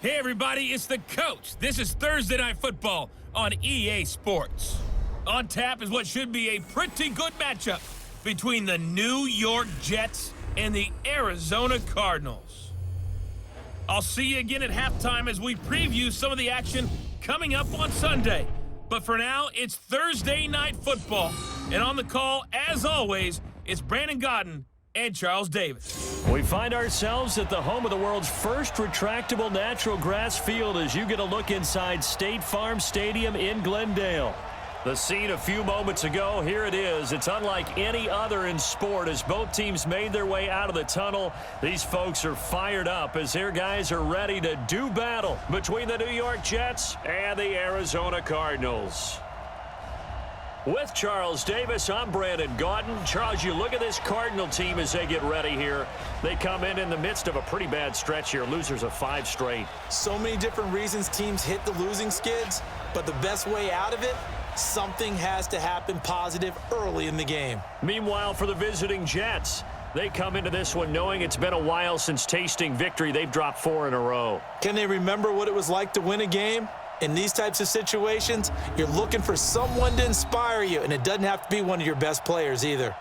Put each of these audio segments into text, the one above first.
Hey everybody, it's the coach. This is Thursday Night Football on EA Sports. On tap is what should be a pretty good matchup between the New York Jets and the Arizona Cardinals. I'll see you again at halftime as we preview some of the action coming up on Sunday. But for now, it's Thursday Night Football. And on the call, as always, it's Brandon Godden and Charles Davis. We find ourselves at the home of the world's first retractable natural grass field as you get a look inside State Farm Stadium in Glendale. The scene a few moments ago, here it is. It's unlike any other in sport as both teams made their way out of the tunnel. These folks are fired up as their guys are ready to do battle between the New York Jets and the Arizona Cardinals. With Charles Davis, I'm Brandon Godden. Charles, you look at this Cardinal team as they get ready here. They come in the midst of a pretty bad stretch here, losers of 5 straight. So many different reasons teams hit the losing skids, but the best way out of it, something has to happen positive early in the game. Meanwhile, for the visiting Jets, they come into this one knowing it's been a while since tasting victory. They've dropped 4 in a row. Can they remember what it was like to win a game? In these types of situations, you're looking for someone to inspire you, and it doesn't have to be one of your best players either.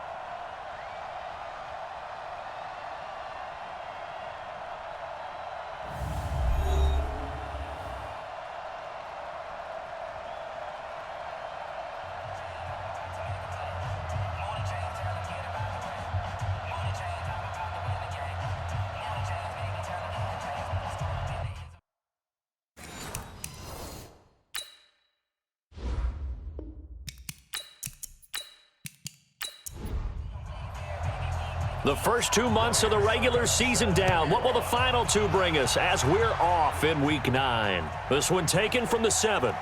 The first 2 months of the regular season down. What will the final 2 bring us as we're off in Week 9? This one taken from the 7.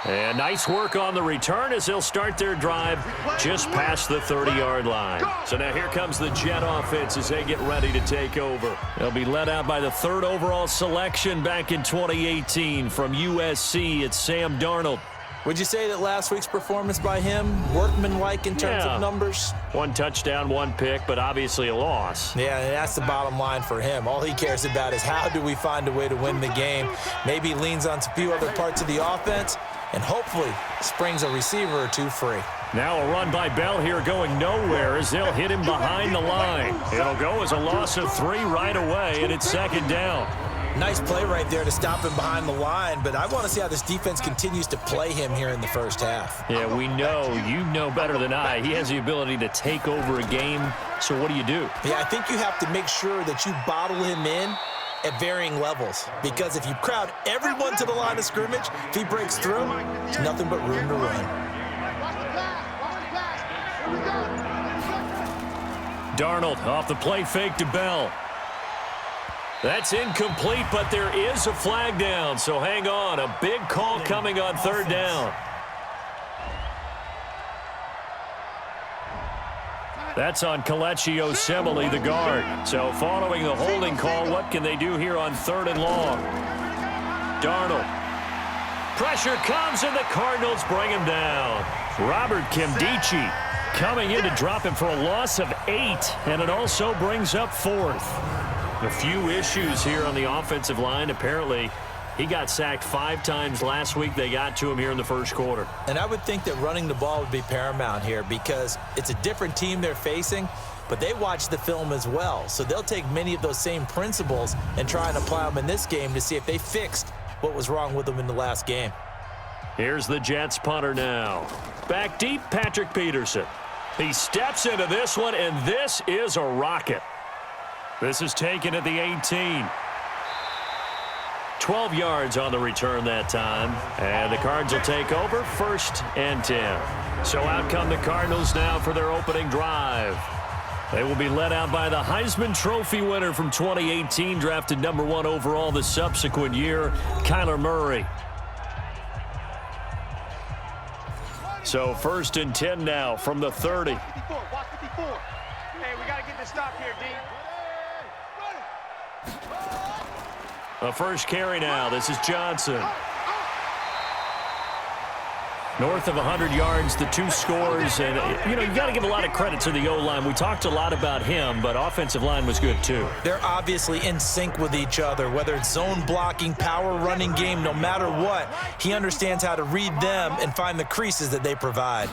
And nice work on the return as they'll start their drive just past the 30-yard line. So now here comes the Jet offense as they get ready to take over. They'll be led out by the 3rd overall selection back in 2018 from USC. It's Sam Darnold. Would you say that last week's performance by him, workmanlike in terms of numbers? 1 touchdown, 1 pick, but obviously a loss. Yeah, and that's the bottom line for him. All he cares about is how do we find a way to win the game. Maybe leans on a few other parts of the offense, and hopefully springs a receiver or 2 free. Now a run by Bell here going nowhere as they'll hit him behind the line. It'll go as a loss of 3 right away, and it's 2nd down. Nice play right there to stop him behind the line, but I want to see how this defense continues to play him here in the first half. Yeah, we know, you know better than I, he has the ability to take over a game, so what do you do? Yeah, I think you have to make sure that you bottle him in at varying levels, because if you crowd everyone to the line of scrimmage, if he breaks through, there's nothing but room to run. Darnold off the play fake to Bell. That's incomplete, but there is a flag down, so hang on. A big call coming on 3rd down. That's on Kelechi Osemele, the guard. So following the holding call, what can they do here on 3rd and long? Darnold. Pressure comes, and the Cardinals bring him down. Robert Nkemdiche coming in to drop him for a loss of 8, and it also brings up 4th. A few issues here on the offensive line. Apparently, he got sacked 5 times last week. They got to him here in the first quarter. And I would think that running the ball would be paramount here because it's a different team they're facing, but they watch the film as well. So they'll take many of those same principles and try and apply them in this game to see if they fixed what was wrong with them in the last game. Here's the Jets punter now. Back deep, Patrick Peterson. He steps into this one, and this is a rocket. This is taken at the 18. 12 yards on the return that time. And the Cards will take over 1st and 10. So out come the Cardinals now for their opening drive. They will be led out by the Heisman Trophy winner from 2018, drafted number 1 overall the subsequent year, Kyler Murray. So 1st and 10 now from the 30. Watch 54. Hey, we got to get this stop here, D. A first carry now. This is Johnson. North of 100 yards, the 2 scores. And, you know, you got to give a lot of credit to the O-line. We talked a lot about him, but offensive line was good too. They're obviously in sync with each other, whether it's zone blocking, power running game, no matter what. He understands how to read them and find the creases that they provide.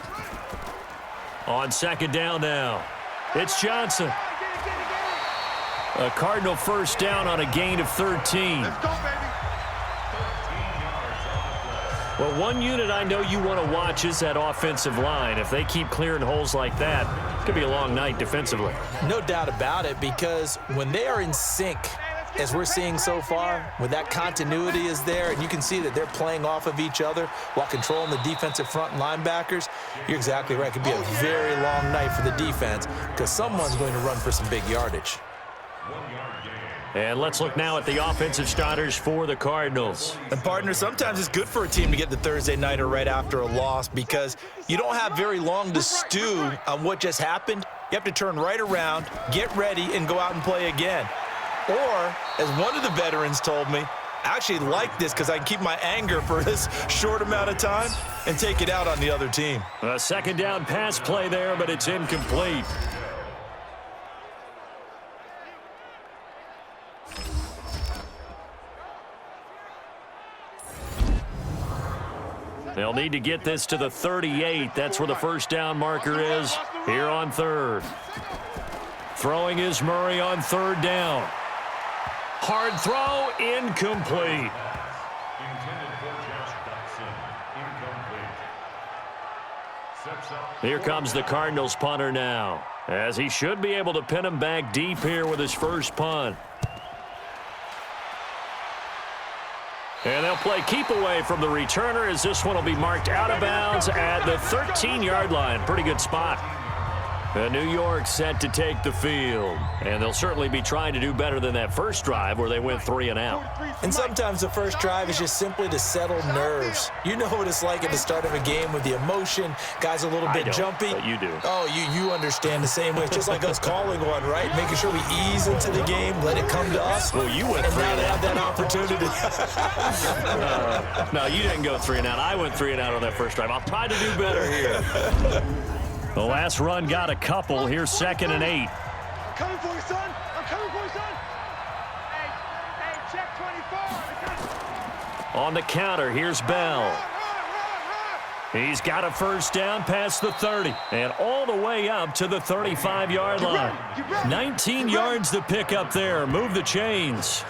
On second down now, it's Johnson. A Cardinal first down on a gain of 13. Let's go, baby. Well, one unit I know you want to watch is that offensive line. If they keep clearing holes like that, it could be a long night defensively. No doubt about it, because when they are in sync, as we're seeing so far, when that continuity is there, and you can see that they're playing off of each other while controlling the defensive front linebackers, you're exactly right. It could be a very long night for the defense because someone's going to run for some big yardage. And let's look now at the offensive starters for the Cardinals. And, partner, sometimes it's good for a team to get the Thursday nighter right after a loss because you don't have very long to stew on what just happened. You have to turn right around, get ready, and go out and play again. Or, as one of the veterans told me, I actually like this because I can keep my anger for this short amount of time and take it out on the other team. A second down pass play there, but it's incomplete. They'll need to get this to the 38. That's where the first down marker is here on third. Throwing is Murray on third down. Hard throw, incomplete. Here comes the Cardinals punter now, as he should be able to pin him back deep here with his first punt. And they'll play keep away from the returner as this one will be marked out of bounds at the 13-yard line. Pretty good spot. And New York set to take the field. And they'll certainly be trying to do better than that first drive where they went 3 and out. And sometimes the first drive is just simply to settle nerves. You know what it's like at the start of a game with the emotion. Guys are a little bit jumpy. But you do. Oh, you understand the same way. It's just like us calling one, right? Making sure we ease into the game, let it come to us. Well, you went and 3 now and they out. have that opportunity. No, you didn't go 3 and out. I went 3 and out on that first drive. I'll try to do better here. The last run got a couple. Here's 2nd and 8. I'm coming for you, son. I'm coming for you, son. Hey, check 24. On the counter, here's Bell. He's got a first down past the 30 and all the way up to the 35-yard line. 19 yards to pick up there. Move the chains.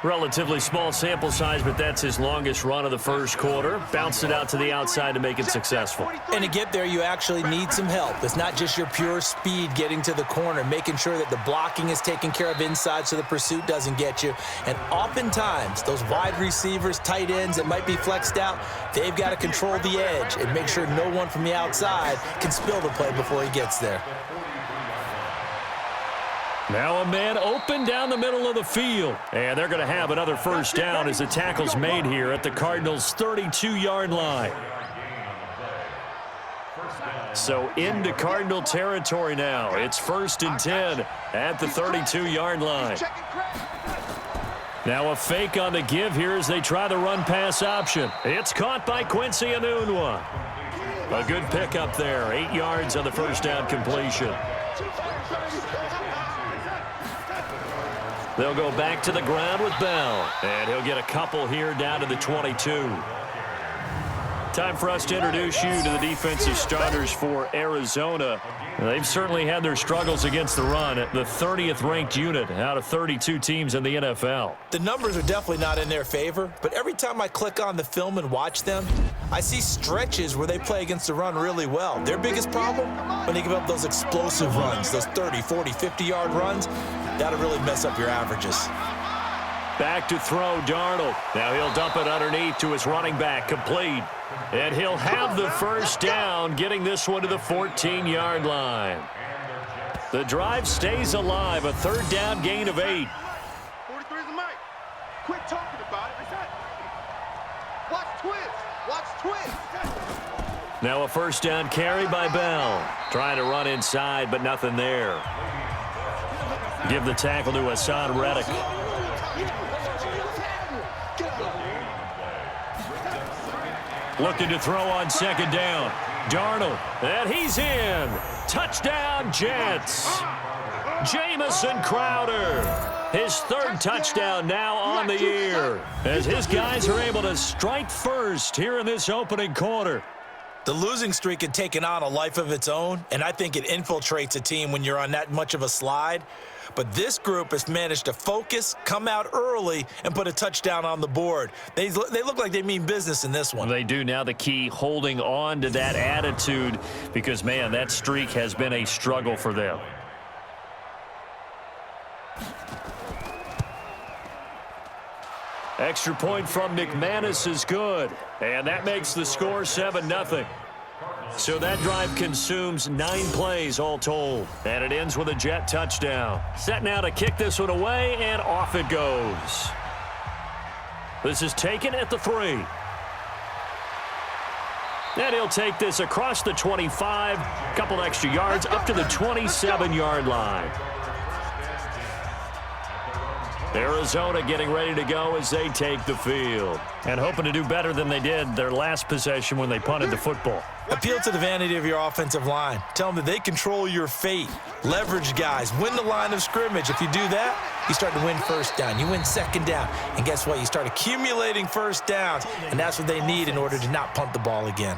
Relatively small sample size, but that's his longest run of the first quarter. Bounced it out to the outside to make it successful. And to get there, you actually need some help. It's not just your pure speed getting to the corner, making sure that the blocking is taken care of inside so the pursuit doesn't get you. And oftentimes, those wide receivers, tight ends that might be flexed out, they've got to control the edge and make sure no one from the outside can spill the play before he gets there. Now a man open down the middle of the field. And they're going to have another first down as the tackle's made here at the Cardinals' 32-yard line. So into Cardinal territory now. It's 1st and 10 at the 32-yard line. Now a fake on the give here as they try the run-pass option. It's caught by Quincy Enunwa. A good pickup there. 8 yards on the first down completion. They'll go back to the ground with Bell. And he'll get a couple here down to the 22. Time for us to introduce you to the defensive starters for Arizona. They've certainly had their struggles against the run. The 30th ranked unit out of 32 teams in the NFL. The numbers are definitely not in their favor, but every time I click on the film and watch them, I see stretches where they play against the run really well. Their biggest problem, when they give up those explosive runs, those 30, 40, 50-yard runs, that'll really mess up your averages. Back to throw, Darnold. Now he'll dump it underneath to his running back, complete. And he'll have the first down, getting this one to the 14-yard line. The drive stays alive, a 3rd down gain of 8. 43 is the mic. Quit talking about it. Watch twist. Watch twist. Now a first down carry by Bell. Trying to run inside, but nothing there. Give the tackle to Hassan Reddick. Looking to throw on second down. Darnold, and he's in. Touchdown, Jets. Jamison Crowder, his third touchdown now on the year, as his guys are able to strike first here in this opening quarter. The losing streak had taken on a life of its own, and I think it infiltrates a team when you're on that much of a slide. But this group has managed to focus, come out early, and put a touchdown on the board. They look like they mean business in this one. They do. Now the key, holding on to that attitude, because, man, that streak has been a struggle for them. Extra point from McManus is good, and that makes the score 7-0. So that drive consumes 9 plays all told, and it ends with a Jet touchdown. Set now to kick this one away, and off it goes. This is taken at the 3. And he'll take this across the 25, couple extra yards up to the 27-yard line. Arizona getting ready to go as they take the field, and hoping to do better than they did their last possession when they punted the football. Appeal to the vanity of your offensive line. Tell them that they control your fate. Leverage guys. Win the line of scrimmage. If you do that, you start to win first down. You win second down. And guess what? You start accumulating first downs, and that's what they need in order to not punt the ball again.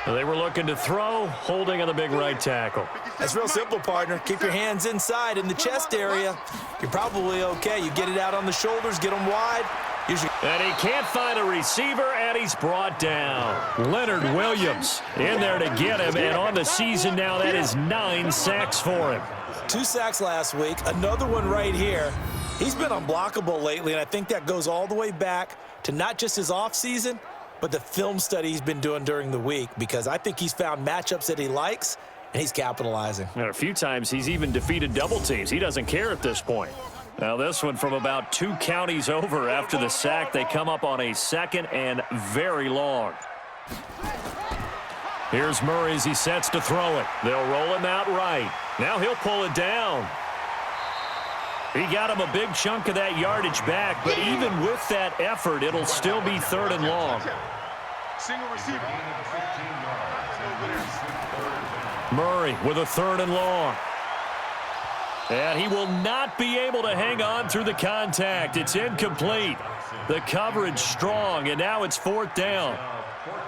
They were looking to throw, holding on the big right tackle. That's real simple, partner. Keep your hands inside in the chest area. You're probably okay. You get it out on the shoulders, get them wide. And he can't find a receiver, and he's brought down. Leonard Williams in there to get him, and on the season now, that is 9 sacks for him. 2 sacks last week, another one right here. He's been unblockable lately, and I think that goes all the way back to not just his offseason, but the film study he's been doing during the week, because I think he's found matchups that he likes, and he's capitalizing. And a few times he's even defeated double teams. He doesn't care at this point. Now this one from about 2 counties over after the sack. They come up on a 2nd and very long. Here's Murray as he sets to throw it. They'll roll him out right. Now he'll pull it down. He got him a big chunk of that yardage back, but even with that effort, it'll still be 3rd and long. Single receiver. Murray with a 3rd and long. And he will not be able to hang on through the contact. It's incomplete. The coverage strong, and now it's 4th down.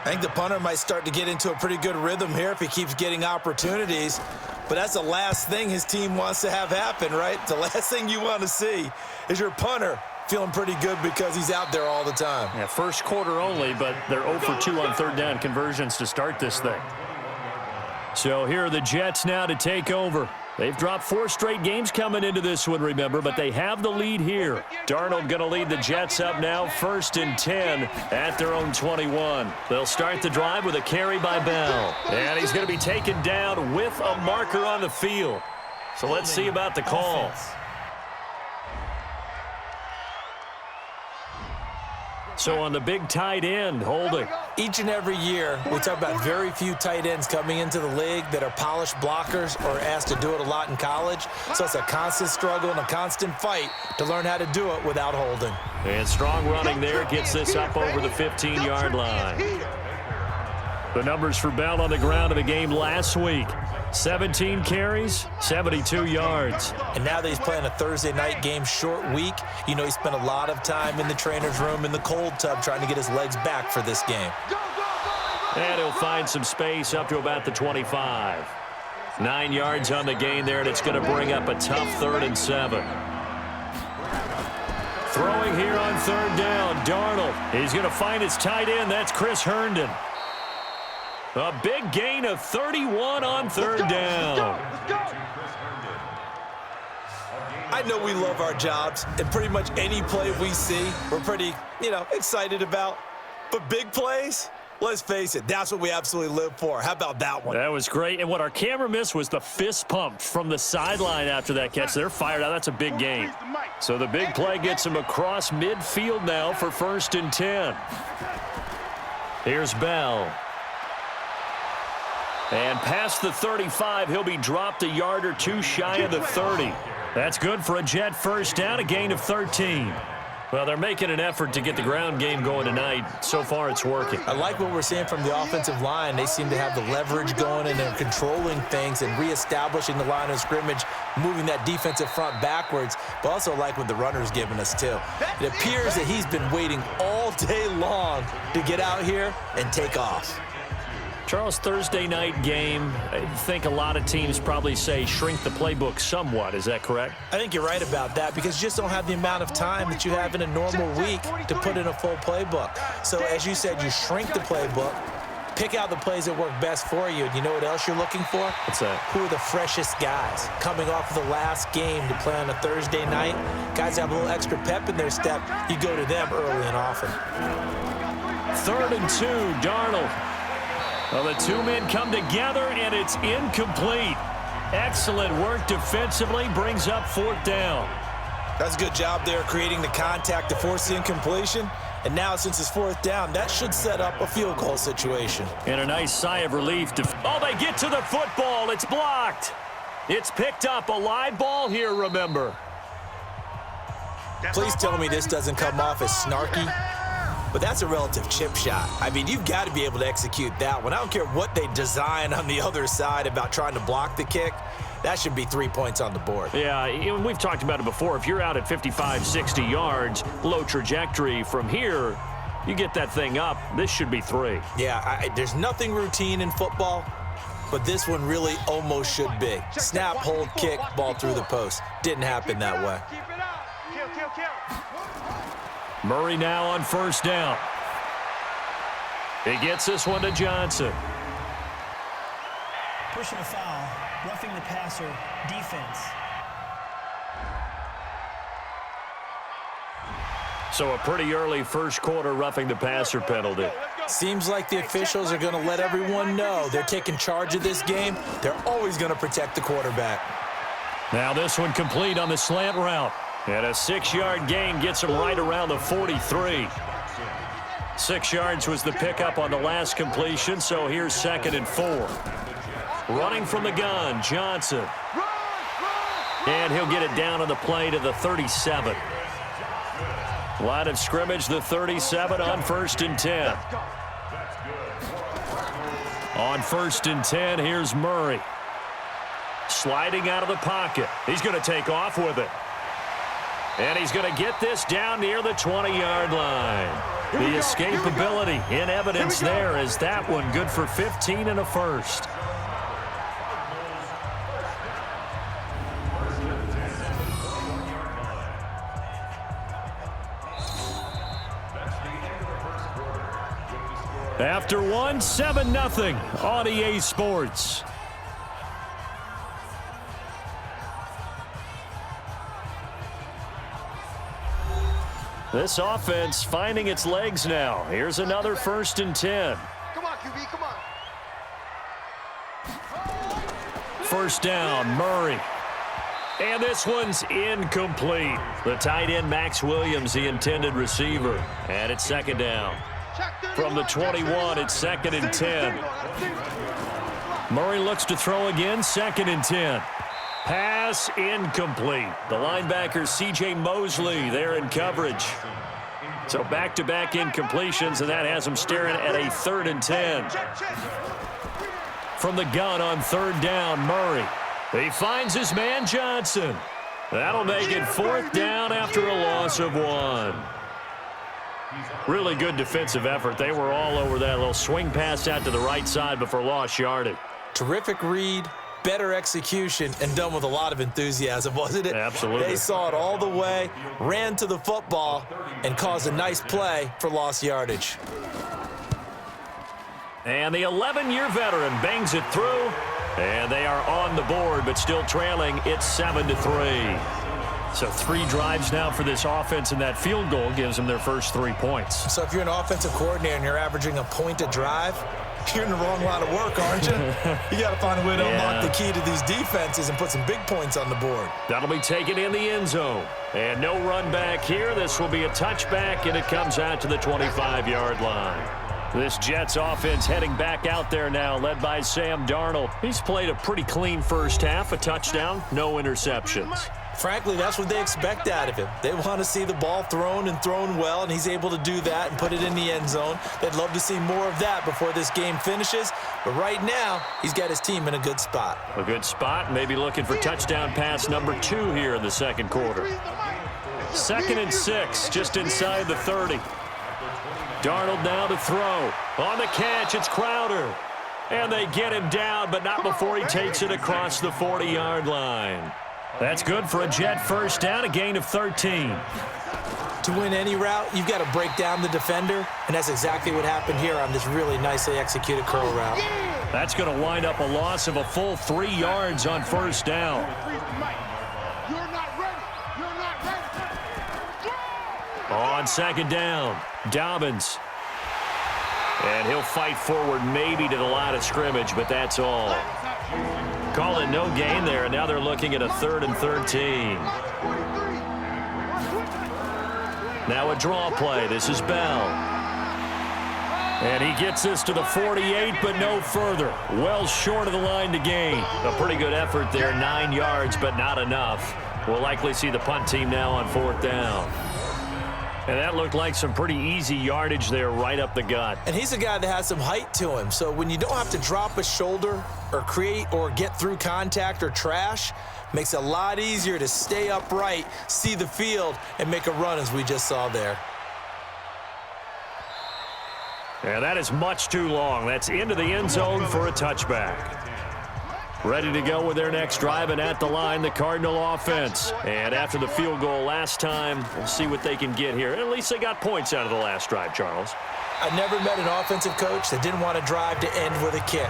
I think the punter might start to get into a pretty good rhythm here if he keeps getting opportunities. But that's the last thing his team wants to have happen, right? The last thing you want to see is your punter feeling pretty good because he's out there all the time. Yeah, first quarter only, but they're 0 for 2 on 3rd down conversions to start this thing. So here are the Jets now to take over. They've dropped 4 straight games coming into this one, remember, but they have the lead here. Darnold going to lead the Jets up now, 1st and 10 at their own 21. They'll start the drive with a carry by Bell. And he's going to be taken down with a marker on the field. So let's see about the call. So on the big tight end, holding. Each and every year, we talk about very few tight ends coming into the league that are polished blockers or asked to do it a lot in college. So it's a constant struggle and a constant fight to learn how to do it without holding. And strong running there gets this up over the 15-yard line. The numbers for Bell on the ground in the game last week. 17 carries, 72 yards. And now that he's playing a Thursday night game, short week, you know he spent a lot of time in the trainer's room in the cold tub trying to get his legs back for this game. And he'll find some space up to about the 25. 9 yards on the gain there, and it's going to bring up a tough 3rd and 7. Throwing here on 3rd down, Darnold. He's going to find his tight end. That's Chris Herndon. A big gain of 31 on 3rd down. I know we love our jobs, and pretty much any play we see, we're pretty, excited about. But big plays, let's face it, that's what we absolutely live for. How about that one? That was great, and what our camera missed was the fist pump from the sideline after that catch. They're fired out. That's a big gain. So the big play gets him across midfield now for 1st and 10. Here's Bell. And past the 35, he'll be dropped a yard or 2 shy of the 30. That's good for a Jet first down, a gain of 13. Well, they're making an effort to get the ground game going tonight. So far, it's working. I like what we're seeing from the offensive line. They seem to have the leverage going, and they're controlling things and reestablishing the line of scrimmage, moving that defensive front backwards, but also like what the runner's giving us, too. It appears that he's been waiting all day long to get out here and take off. Charles, Thursday night game, I think a lot of teams probably say shrink the playbook somewhat. Is that correct? I think you're right about that because you just don't have the amount of time that you have in a normal week to put in a full playbook. So as you said, you shrink the playbook, pick out the plays that work best for you. And you know what else you're looking for? What's that? Who are the freshest guys coming off of the last game to play on a Thursday night? Guys have a little extra pep in their step. You go to them early and often. 3rd and 2, Darnold. Well, the two men come together, and it's incomplete. Excellent work defensively, brings up 4th down. That's a good job there creating the contact to force the incompletion. And now, since it's 4th down, that should set up a field goal situation. And a nice sigh of relief. Oh, they get to the football. It's blocked. It's picked up. A live ball here, remember. Please tell me this doesn't come off as snarky. But that's a relative chip shot. I mean, you've got to be able to execute that one. I don't care what they design on the other side about trying to block the kick. That should be 3 points on the board. Yeah, we've talked about it before. If you're out at 55, 60 yards, low trajectory from here, you get that thing up, this should be 3. Yeah, there's nothing routine in football, but this one really almost should be. Snap, hold, kick, ball through the post. Didn't happen that way. Murray now on 1st down. He gets this one to Johnson. Pushing a foul, roughing the passer, defense. So a pretty early first quarter roughing the passer penalty. Seems like the officials are going to let everyone know they're taking charge of this game. They're always going to protect the quarterback. Now this one complete on the slant route. And a 6-yard gain gets him right around the 43. 6 yards was the pickup on the last completion, so here's 2nd and 4. Running from the gun, Johnson. And he'll get it down on the play to the 37. Line of scrimmage, the 37 on 1st and 10. On 1st and 10, here's Murray. Sliding out of the pocket. He's going to take off with it. And he's going to get this down near the 20-yard line. The escapability in evidence there is that one good for 15 and a first. After one, 7-0 on EA Sports. This offense finding its legs now. Here's another 1st and 10. Come on, QB, come on. 1st down, Murray. And this one's incomplete. The tight end, Max Williams, the intended receiver. And it's 2nd down. From the 21, it's 2nd and 10. Murray looks to throw again, 2nd and 10. Pass incomplete. The linebacker, C.J. Mosley, there in coverage. So back-to-back incompletions, and that has him staring at a 3rd and 10. From the gun on 3rd down, Murray. He finds his man, Johnson. That'll make it 4th down after a loss of 1. Really good defensive effort. They were all over that little swing pass out to the right side before lost yardage. Terrific read. Better execution, and done with a lot of enthusiasm, wasn't it? Absolutely. They saw it all the way, ran to the football, and caused a nice play for lost yardage. And the 11-year veteran bangs it through, and they are on the board, but still trailing. It's 7-3. So 3 drives now for this offense, and that field goal gives them their first 3 points. So if you're an offensive coordinator and you're averaging a point a drive, you're in the wrong line of work, aren't you? You got to find a way to unlock the key to these defenses and put some big points on the board. That'll be taken in the end zone. And no run back here. This will be a touchback, and it comes out to the 25-yard line. This Jets offense heading back out there now, led by Sam Darnold. He's played a pretty clean first half, a touchdown, no interceptions. Frankly, that's what they expect out of him. They want to see the ball thrown and thrown well, and he's able to do that and put it in the end zone. They'd love to see more of that before this game finishes. But right now, he's got his team in a good spot. A good spot, maybe looking for touchdown pass number 2 here in the second quarter. 2nd and 6, just inside the 30. Darnold now to throw. On the catch, it's Crowder. And they get him down, but not before he takes it across the 40-yard line. That's good for a Jet first down, a gain of 13. To win any route, you've got to break down the defender, and that's exactly what happened here on this really nicely executed curl route. That's going to wind up a loss of a full 3 yards on first down. On second down, Dobbins. And he'll fight forward maybe to the line of scrimmage, but that's all. Call it no gain there, and now they're looking at a 3rd and 13. Now a draw play. This is Bell. And he gets this to the 48, but no further. Well short of the line to gain. A pretty good effort there, 9 yards, but not enough. We'll likely see the punt team now on 4th down. And that looked like some pretty easy yardage there right up the gut. And he's a guy that has some height to him. So when you don't have to drop a shoulder or create or get through contact or trash, makes it a lot easier to stay upright, see the field, and make a run as we just saw there. And that is much too long. That's into the end zone for a touchback. Ready to go with their next drive, and at the line, the Cardinal offense. And after the field goal last time, we'll see what they can get here. At least they got points out of the last drive, Charles. I never met an offensive coach that didn't want to drive to end with a kick.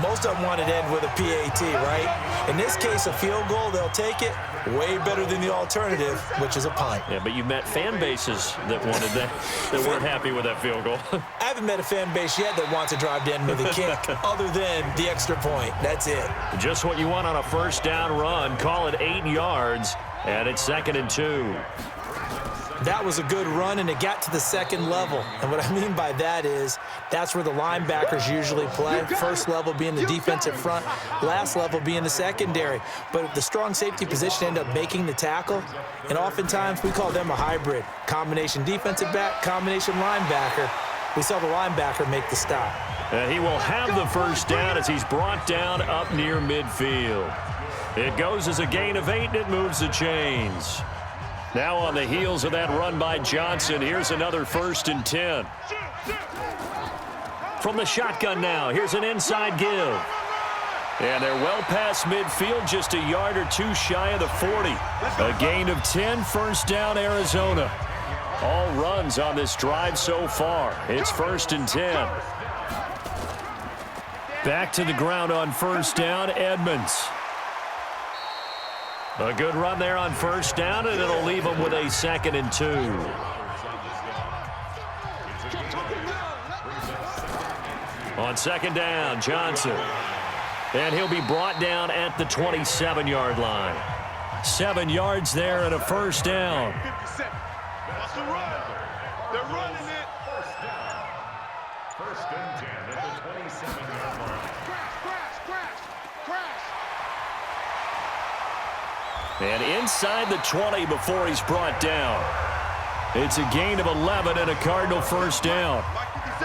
Most of them wanted to end with a PAT, right? In this case, a field goal, they'll take it. Way better than the alternative, which is a punt. Yeah, but you met fan bases that wanted that, that weren't happy with that field goal. I haven't met a fan base yet that wants to drive to end with a kick other than the extra point. That's it. Just what you want on a first down run. Call it 8 yards, and it's 2nd and 2. That was a good run, and it got to the second level. And what I mean by that is that's where the linebackers usually play. First level being the defensive front, last level being the secondary. But the strong safety position ended up making the tackle, and oftentimes we call them a hybrid. Combination defensive back, combination linebacker. We saw the linebacker make the stop. And he will have the first down as he's brought down up near midfield. It goes as a gain of 8, and it moves the chains. Now on the heels of that run by Johnson, here's another 1st and 10. From the shotgun now, here's an inside give. And they're well past midfield, just a yard or 2 shy of the 40. A gain of 10, first down Arizona. All runs on this drive so far. It's 1st and 10. Back to the ground on first down, Edmonds. A good run there on first down, and it'll leave them with a 2nd and 2. On second down, Johnson. And he'll be brought down at the 27-yard line. 7 yards there and a first down. That's the run. They're running it. First and 10 at the 27-yard line. Crash. And inside the 20 before he's brought down. It's a gain of 11 and a Cardinal first down.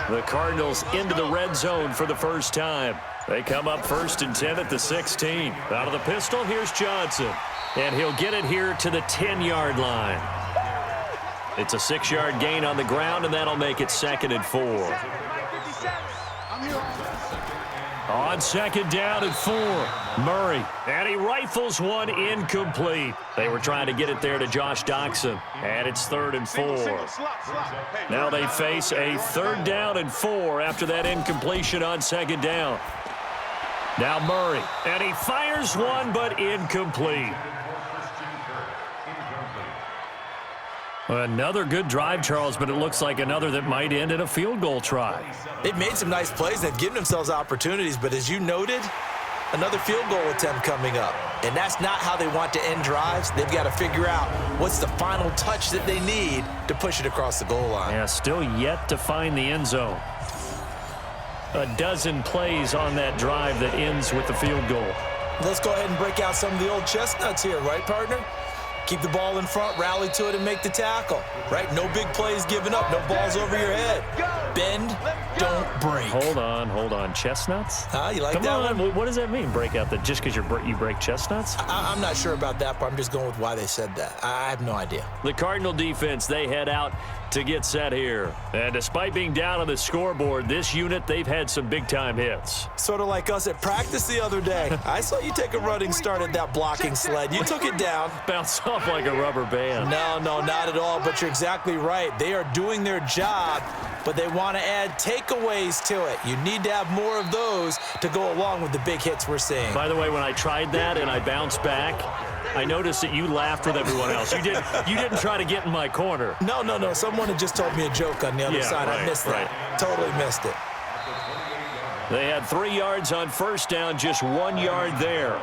The Cardinals into the red zone for the first time. They come up 1st and 10 at the 16. Out of the pistol, here's Johnson. And he'll get it here to the 10-yard line. It's a 6-yard gain on the ground, and that'll make it 2nd and 4. On second down and 4, Murray. And he rifles one incomplete. They were trying to get it there to Josh Doxson. And it's 3rd and 4. Now they face a 3rd down and 4 after that incompletion on second down. Now Murray. And he fires one, but incomplete. Another good drive, Charles, but it looks like another that might end in a field goal try. They've made some nice plays. They've given themselves opportunities, but as you noted, another field goal attempt coming up. And that's not how they want to end drives. They've got to figure out what's the final touch that they need to push it across the goal line. Yeah, still yet to find the end zone. A dozen plays on that drive that ends with the field goal. Let's go ahead and break out some of the old chestnuts here, right, partner? Keep the ball in front, rally to it, and make the tackle, right? No big plays given up, no balls over your head. Bend, don't break. Hold on. Chestnuts? You like Come that on. one? What does that mean, break out? Just because you break chestnuts? I'm not sure about that, but I'm just going with why they said that. I have no idea. The Cardinal defense, they head out to get set here. And despite being down on the scoreboard, this unit, they've had some big-time hits. Sort of like us at practice the other day. I saw you take a running start at that blocking sled. You took it down. Bounce off like a rubber band. No, not at all, but you're exactly right. They are doing their job, but they want to add takeaways to it. You need to have more of those to go along with the big hits we're seeing. By the way, when I tried that and I bounced back, I noticed that you laughed with everyone else. You didn't try to get in my corner. No. Someone had just told me a joke on the other side. Right, I missed that. Right. Totally missed it. They had 3 yards on first down, just 1 yard there.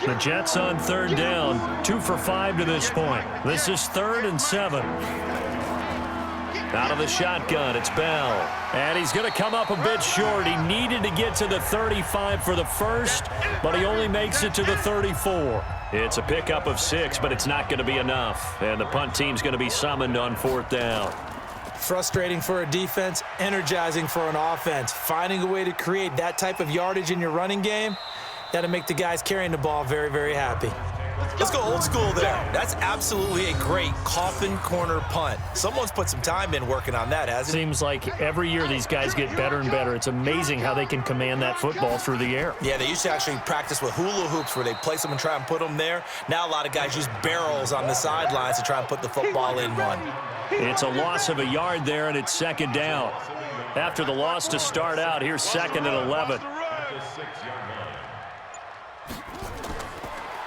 The Jets on third down, 2 for 5 to this point. This is 3rd and 7. Out of the shotgun, it's Bell. And he's going to come up a bit short. He needed to get to the 35 for the first, but he only makes it to the 34. It's a pickup of 6, but it's not going to be enough. And the punt team's going to be summoned on 4th down. Frustrating for a defense, energizing for an offense. Finding a way to create that type of yardage in your running game, that'll make the guys carrying the ball very, very happy. Let's go old school there. That's absolutely a great coffin corner punt. Someone's put some time in working on that, hasn't it? Seems like every year these guys get better and better. It's amazing how they can command that football through the air. Yeah, they used to actually practice with hula hoops where they place them and try and put them there. Now a lot of guys use barrels on the sidelines to try and put the football in one. It's a loss of a yard there, and it's 2nd down. After the loss to start out, here's 2nd and 11.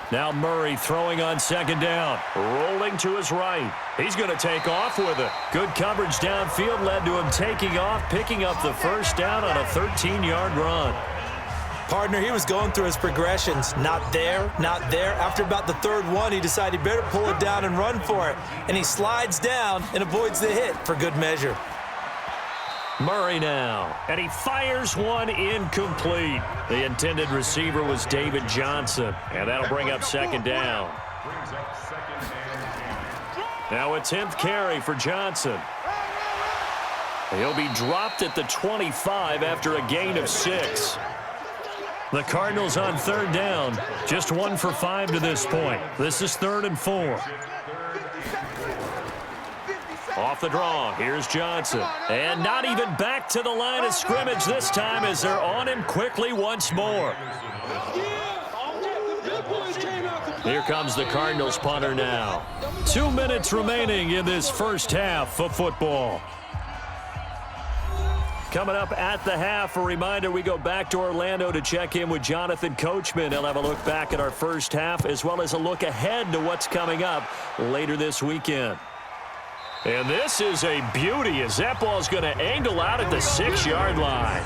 Now Murray throwing on 2nd down. Rolling to his right. He's going to take off with it. Good coverage downfield led to him taking off, picking up the first down on a 13-yard run. Partner, he was going through his progressions. Not there, not there. After about the 3rd one, he decided he better pull it down and run for it. And he slides down and avoids the hit for good measure. Murray now, and he fires one incomplete. The intended receiver was David Johnson, and that'll bring up 2nd down. Now a 10th carry for Johnson. He'll be dropped at the 25 after a gain of 6. The Cardinals on 3rd down, just 1 for 5 to this point. This is 3rd and 4. Off the draw, here's Johnson. And not even back to the line of scrimmage this time as they're on him quickly once more. Here comes the Cardinals punter now. 2 minutes remaining in this first half of football. Coming up at the half, a reminder, we go back to Orlando to check in with Jonathan Coachman. He'll have a look back at our first half as well as a look ahead to what's coming up later this weekend. And this is a beauty as that ball's going to angle out at the 6-yard line.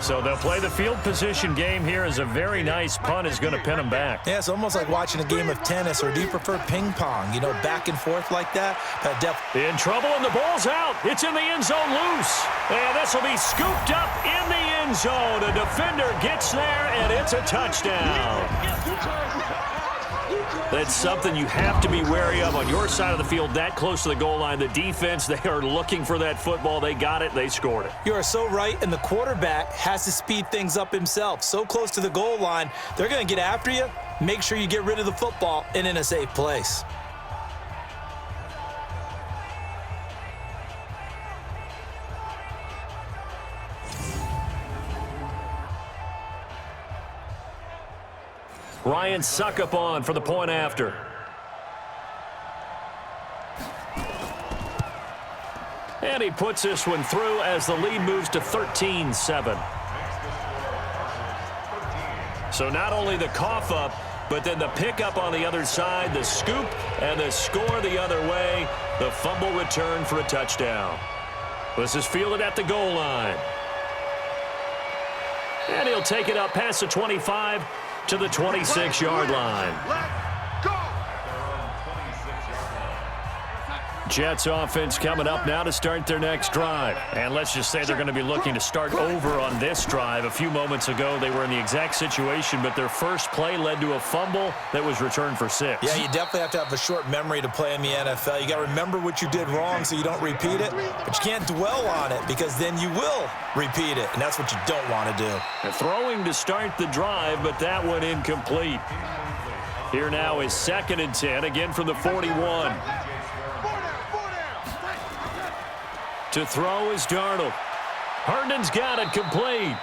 So they'll play the field position game here as a very nice punt is going to pin them back. Yeah, it's almost like watching a game of tennis, or do you prefer ping pong? You know, back and forth like that? In trouble, and the ball's out. It's in the end zone loose. And this will be scooped up in the end zone. A defender gets there, and it's a touchdown. That's something you have to be wary of on your side of the field, that close to the goal line. The defense, they are looking for that football. They got it. They scored it. You are so right, and the quarterback has to speed things up himself. So close to the goal line, they're going to get after you. Make sure you get rid of the football and in a safe place. Ryan Suckup on for the point after. And he puts this one through as the lead moves to 13-7. So not only the cough up, but then the pickup on the other side, the scoop, and the score the other way. The fumble return for a touchdown. This is fielded at the goal line. And he'll take it up past the 25 to the 26-yard line. Jets offense coming up now to start their next drive. And let's just say they're going to be looking to start over on this drive. A few moments ago, they were in the exact situation, but their first play led to a fumble that was returned for 6. Yeah, you definitely have to have a short memory to play in the NFL. You got to remember what you did wrong so you don't repeat it, but you can't dwell on it because then you will repeat it, and that's what you don't want to do. They're throwing to start the drive, but that one incomplete. Here now is 2nd and 10, again from the 41. To throw is Darnold. Herndon's got it complete.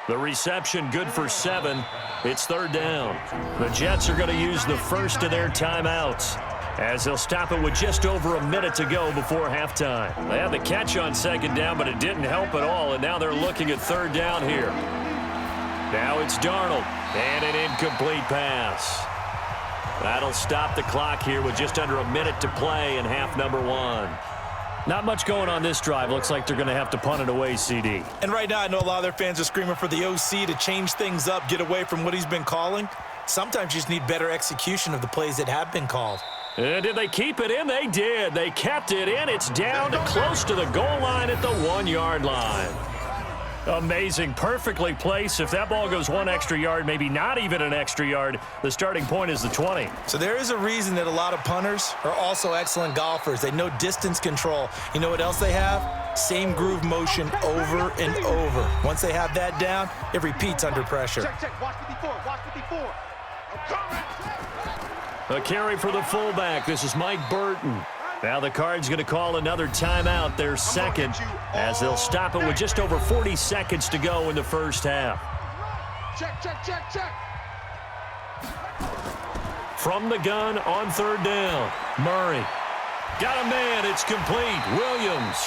The reception good for 7. It's 3rd down. The Jets are going to use the first of their timeouts as they'll stop it with just over a minute to go before halftime. They had the catch on 2nd down, but it didn't help at all, and now they're looking at 3rd down here. Now it's Darnold, and an incomplete pass. That'll stop the clock here with just under a minute to play in half number 1. Not much going on this drive. Looks like they're going to have to punt it away, CD. And right now, I know a lot of their fans are screaming for the OC to change things up, get away from what he's been calling. Sometimes you just need better execution of the plays that have been called. And did they keep it in? They did. They kept it in. It's down to close to the goal line at the 1-yard line. Amazing. Perfectly placed. If that ball goes 1 extra yard, maybe not even an extra yard, the starting point is the 20. So there is a reason that a lot of punters are also excellent golfers. They know distance control. You know what else they have? Same groove motion over and over. Once they have that down, it repeats under pressure. Check. Watch 54. Watch 54. I'm coming. A carry for the fullback. This is Mike Burton. Now the Cards going to call another timeout, their 2nd, as they'll stop it with just over 40 seconds to go in the first half. Check. From the gun on 3rd down, Murray. Got a man, it's complete, Williams.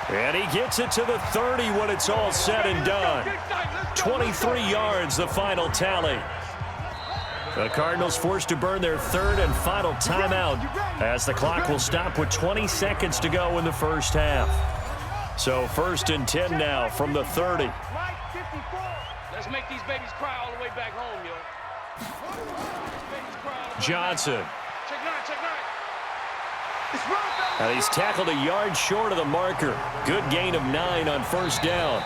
And he gets it to the 30 when it's all said and done. 23 yards, the final tally. The Cardinals forced to burn their 3rd and final timeout as the clock will stop with 20 seconds to go in the first half. So 1st and 10 now from the 30. Let's make these babies cry all the way back home, yo. Johnson. Check nine. And he's tackled a yard short of the marker. Good gain of 9 on 1st down.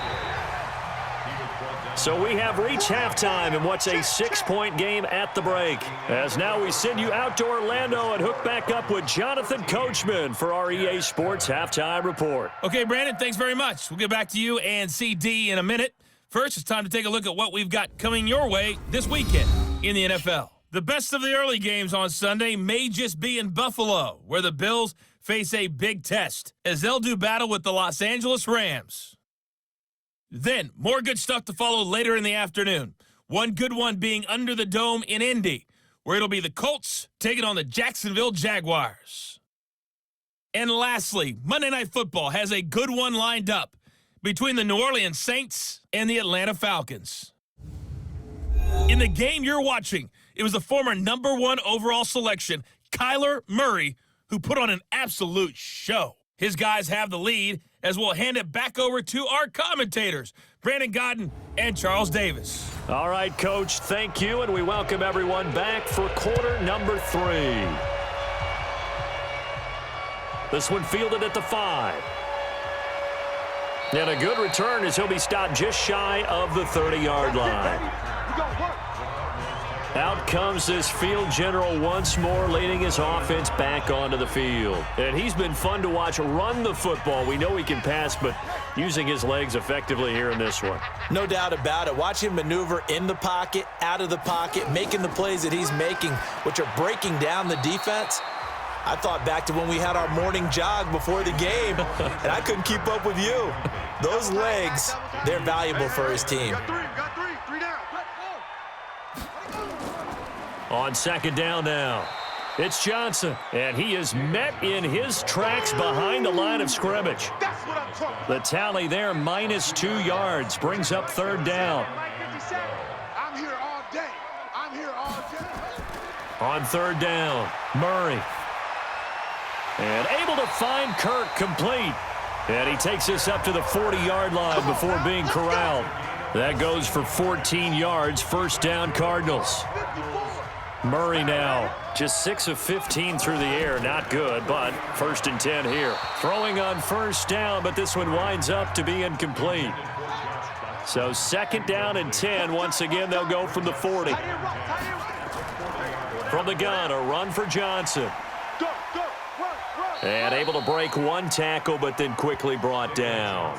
So we have reached halftime in what's a 6-point game at the break. As now we send you out to Orlando and hook back up with Jonathan Coachman for our EA Sports Halftime Report. Okay, Brandon, thanks very much. We'll get back to you and CD in a minute. First, it's time to take a look at what we've got coming your way this weekend in the NFL. The best of the early games on Sunday may just be in Buffalo, where the Bills face a big test as they'll do battle with the Los Angeles Rams. Then, more good stuff to follow later in the afternoon. One good one being under the dome in Indy, where it'll be the Colts taking on the Jacksonville Jaguars. And lastly, Monday Night Football has a good one lined up between the New Orleans Saints and the Atlanta Falcons. In the game you're watching, it was the former #1 overall selection, Kyler Murray, who put on an absolute show. His guys have the lead, as we'll hand it back over to our commentators, Brandon Godden and Charles Davis. All right, Coach, thank you, and we welcome everyone back for quarter number 3. This one fielded at the 5. And a good return as he'll be stopped just shy of the 30-yard line. Out comes this field general once more, leading his offense back onto the field. And he's been fun to watch run the football. We know he can pass, but using his legs effectively here in this one. No doubt about it. Watch him maneuver in the pocket, out of the pocket, making the plays that he's making, which are breaking down the defense. I thought back to when we had our morning jog before the game, and I couldn't keep up with you. Those legs, they're valuable for his team. Got three down. On 2nd down now, it's Johnson, and he is met in his tracks behind the line of scrimmage. That's what I'm talking about. The tally there, -2 yards, brings up 3rd down. I'm here all day. On 3rd down, Murray. And able to find Kirk complete. And he takes us up to the 40-yard line before being corralled. That goes for 14 yards, 1st down Cardinals. Murray now, just 6 of 15 through the air. Not good, but 1st and 10 here. Throwing on 1st down, but this one winds up to be incomplete. So 2nd down and 10. Once again, they'll go from the 40. From the gun, a run for Johnson. And able to break one tackle, but then quickly brought down.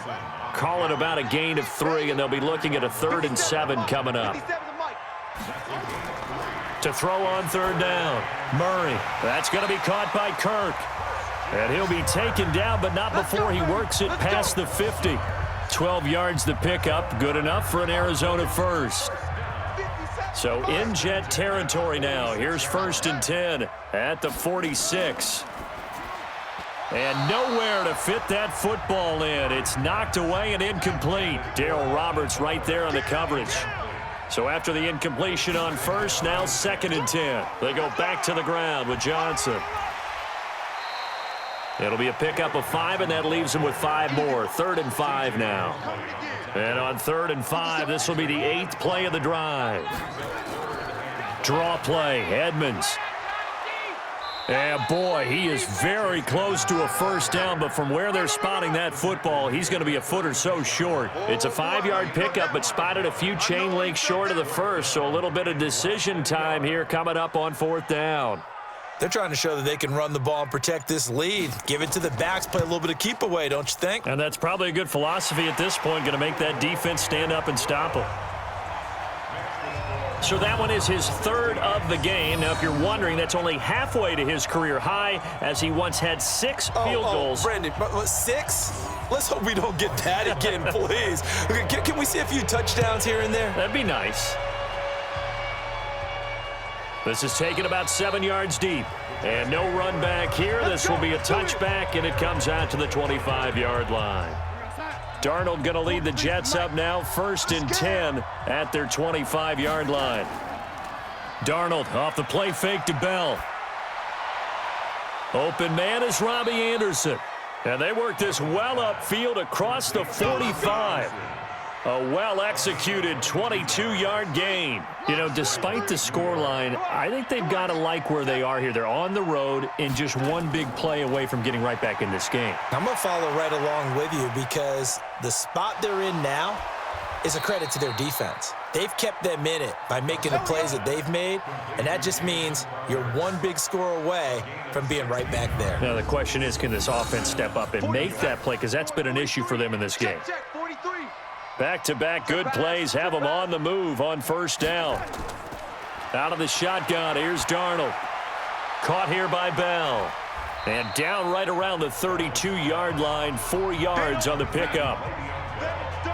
Call it about a gain of 3, and they'll be looking at a 3rd and 7 coming up. To throw on 3rd down. Murray. That's going to be caught by Kirk. And he'll be taken down, but not before he works it past the 50. 12 yards the pickup. Good enough for an Arizona first. So in Jet territory now. Here's 1st and 10 at the 46. And nowhere to fit that football in. It's knocked away and incomplete. Darryl Roberts right there on the coverage. So after the incompletion on 1st, now 2nd and 10. They go back to the ground with Johnson. It'll be a pickup of 5, and that leaves them with 5 more. 3rd and 5 now. And on 3rd and 5, this will be the 8th play of the drive. Draw play, Edmonds. And boy, he is very close to a 1st down, but from where they're spotting that football, he's going to be a foot or so short. It's a 5-yard pickup, but spotted a few chain links short of the 1st, so a little bit of decision time here coming up on 4th down. They're trying to show that they can run the ball and protect this lead. Give it to the backs, play a little bit of keep away, don't you think? And that's probably a good philosophy at this point, going to make that defense stand up and stop him. So that one is his 3rd of the game. Now, if you're wondering, that's only halfway to his career high, as he once had 6 field goals. Brandon, 6? Let's hope we don't get that again, please. Okay, can we see a few touchdowns here and there? That'd be nice. This is taken about 7 yards deep. And no run back here. This will be a touchback, and it comes out to the 25-yard line. Darnold going to lead the Jets up now, 1st and 10 at their 25-yard line. Darnold off the play fake to Bell. Open man is Robbie Anderson. And they work this well upfield across the 45. A well-executed 22-yard gain. You know, despite the scoreline, I think they've got to like where they are here. They're on the road and just one big play away from getting right back in this game. I'm going to follow right along with you because the spot they're in now is a credit to their defense. They've kept them in it by making the plays that they've made, and that just means you're one big score away from being right back there. Now, the question is, can this offense step up and make that play? Because that's been an issue for them in this game. Back-to-back good plays have them on the move on 1st down. Out of the shotgun, here's Darnold. Caught here by Bell. And down right around the 32-yard line, 4 yards on the pickup.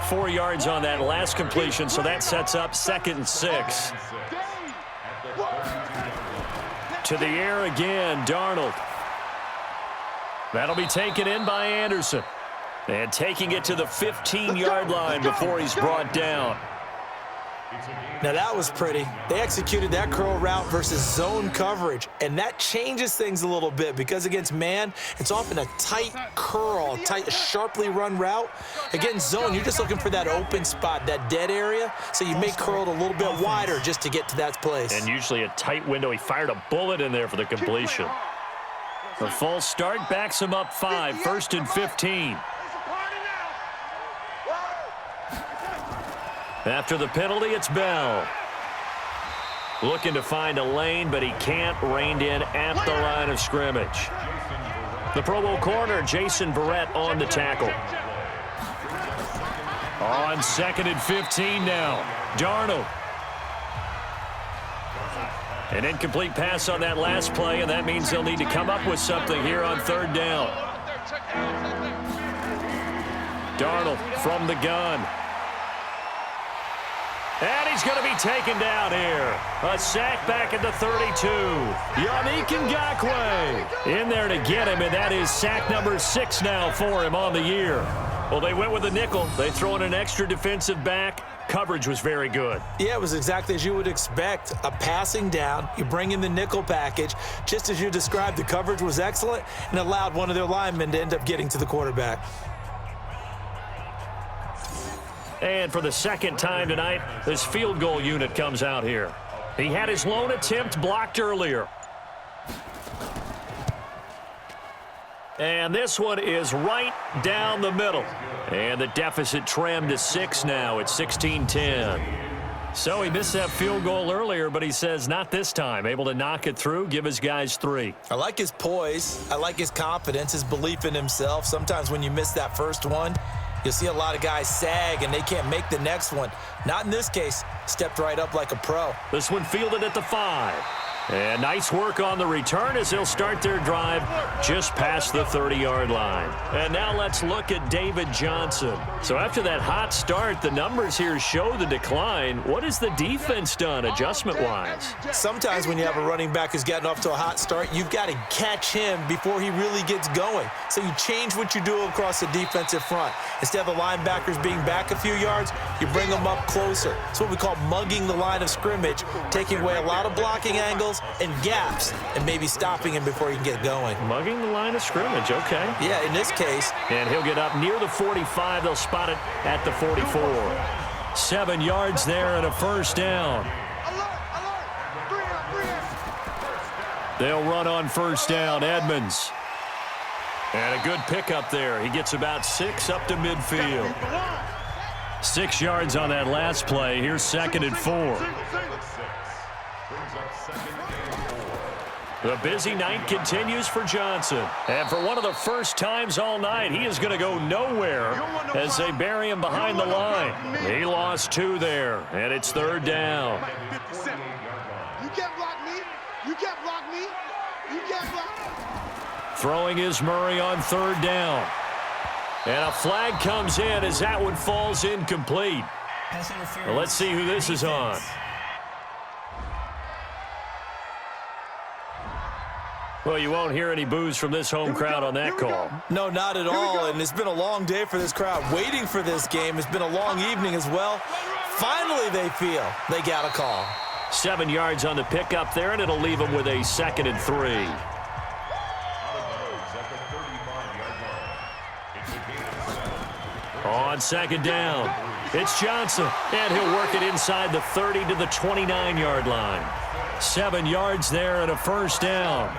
4 yards on that last completion, so that sets up 2nd and 6. To the air again, Darnold. That'll be taken in by Anderson. And taking it to the 15-yard line before he's brought down. Now that was pretty. They executed that curl route versus zone coverage, and that changes things a little bit because against man, it's often a tight curl, tight, sharply run route. Against zone, you're just looking for that open spot, that dead area, so you may curl it a little bit wider just to get to that place. And usually a tight window. He fired a bullet in there for the completion. The false start backs him up 5, 1st and 15. After the penalty, it's Bell. Looking to find a lane, but he can't. Reined in at the line of scrimmage. The Pro Bowl corner, Jason Verrett, on the tackle. On 2nd and 15 now. Darnold. An incomplete pass on that last play, and that means they'll need to come up with something here on 3rd down. Darnold from the gun. And he's going to be taken down here. A sack back at the 32. Yannick Ngakoue in there to get him, and that is sack number 6 now for him on the year. Well, they went with a nickel. They throw in an extra defensive back. Coverage was very good. Yeah, it was exactly as you would expect. A passing down. You bring in the nickel package. Just as you described, the coverage was excellent and allowed one of their linemen to end up getting to the quarterback. And for the 2nd time tonight, this field goal unit comes out here. He had his lone attempt blocked earlier. And this one is right down the middle. And the deficit trimmed to 6 now. It's 16-10. So he missed that field goal earlier, but he says not this time. Able to knock it through, give his guys 3. I like his poise. I like his confidence, his belief in himself. Sometimes when you miss that first one, you'll see a lot of guys sag and they can't make the next one. Not in this case. Stepped right up like a pro. This one fielded at the 5. And nice work on the return as they'll start their drive just past the 30-yard line. And now let's look at David Johnson. So after that hot start, the numbers here show the decline. What has the defense done adjustment-wise? Sometimes when you have a running back who's getting off to a hot start, you've got to catch him before he really gets going. So you change what you do across the defensive front. Instead of the linebackers being back a few yards, you bring them up closer. It's what we call mugging the line of scrimmage, taking away a lot of blocking angles and gaps, and maybe stopping him before he can get going. Mugging the line of scrimmage, okay. Yeah, in this case. And he'll get up near the 45. They'll spot it at the 44. 7 yards there and a first down. They'll run on first down. Edmonds. And a good pickup there. He gets about 6 up to midfield. 6 yards on that last play. Here's 2nd and 4. The busy night continues for Johnson. And for one of the first times all night, he is going to go nowhere as they bury him behind the line. He lost 2 there, and it's 3rd down. You can't block me. You can't block me. You can't block me. Throwing is Murray on 3rd down. And a flag comes in as that one falls incomplete. Well, let's see who this is on. Well, you won't hear any boos from this home crowd on that call. No, not at all, and it's been a long day for this crowd waiting for this game. It's been a long evening as well. Finally, they feel they got a call. 7 yards on the pickup there, and it'll leave them with a 2nd and 3. On 2nd down, it's Johnson, and he'll work it inside the 30 to the 29-yard line. 7 yards there and a first down.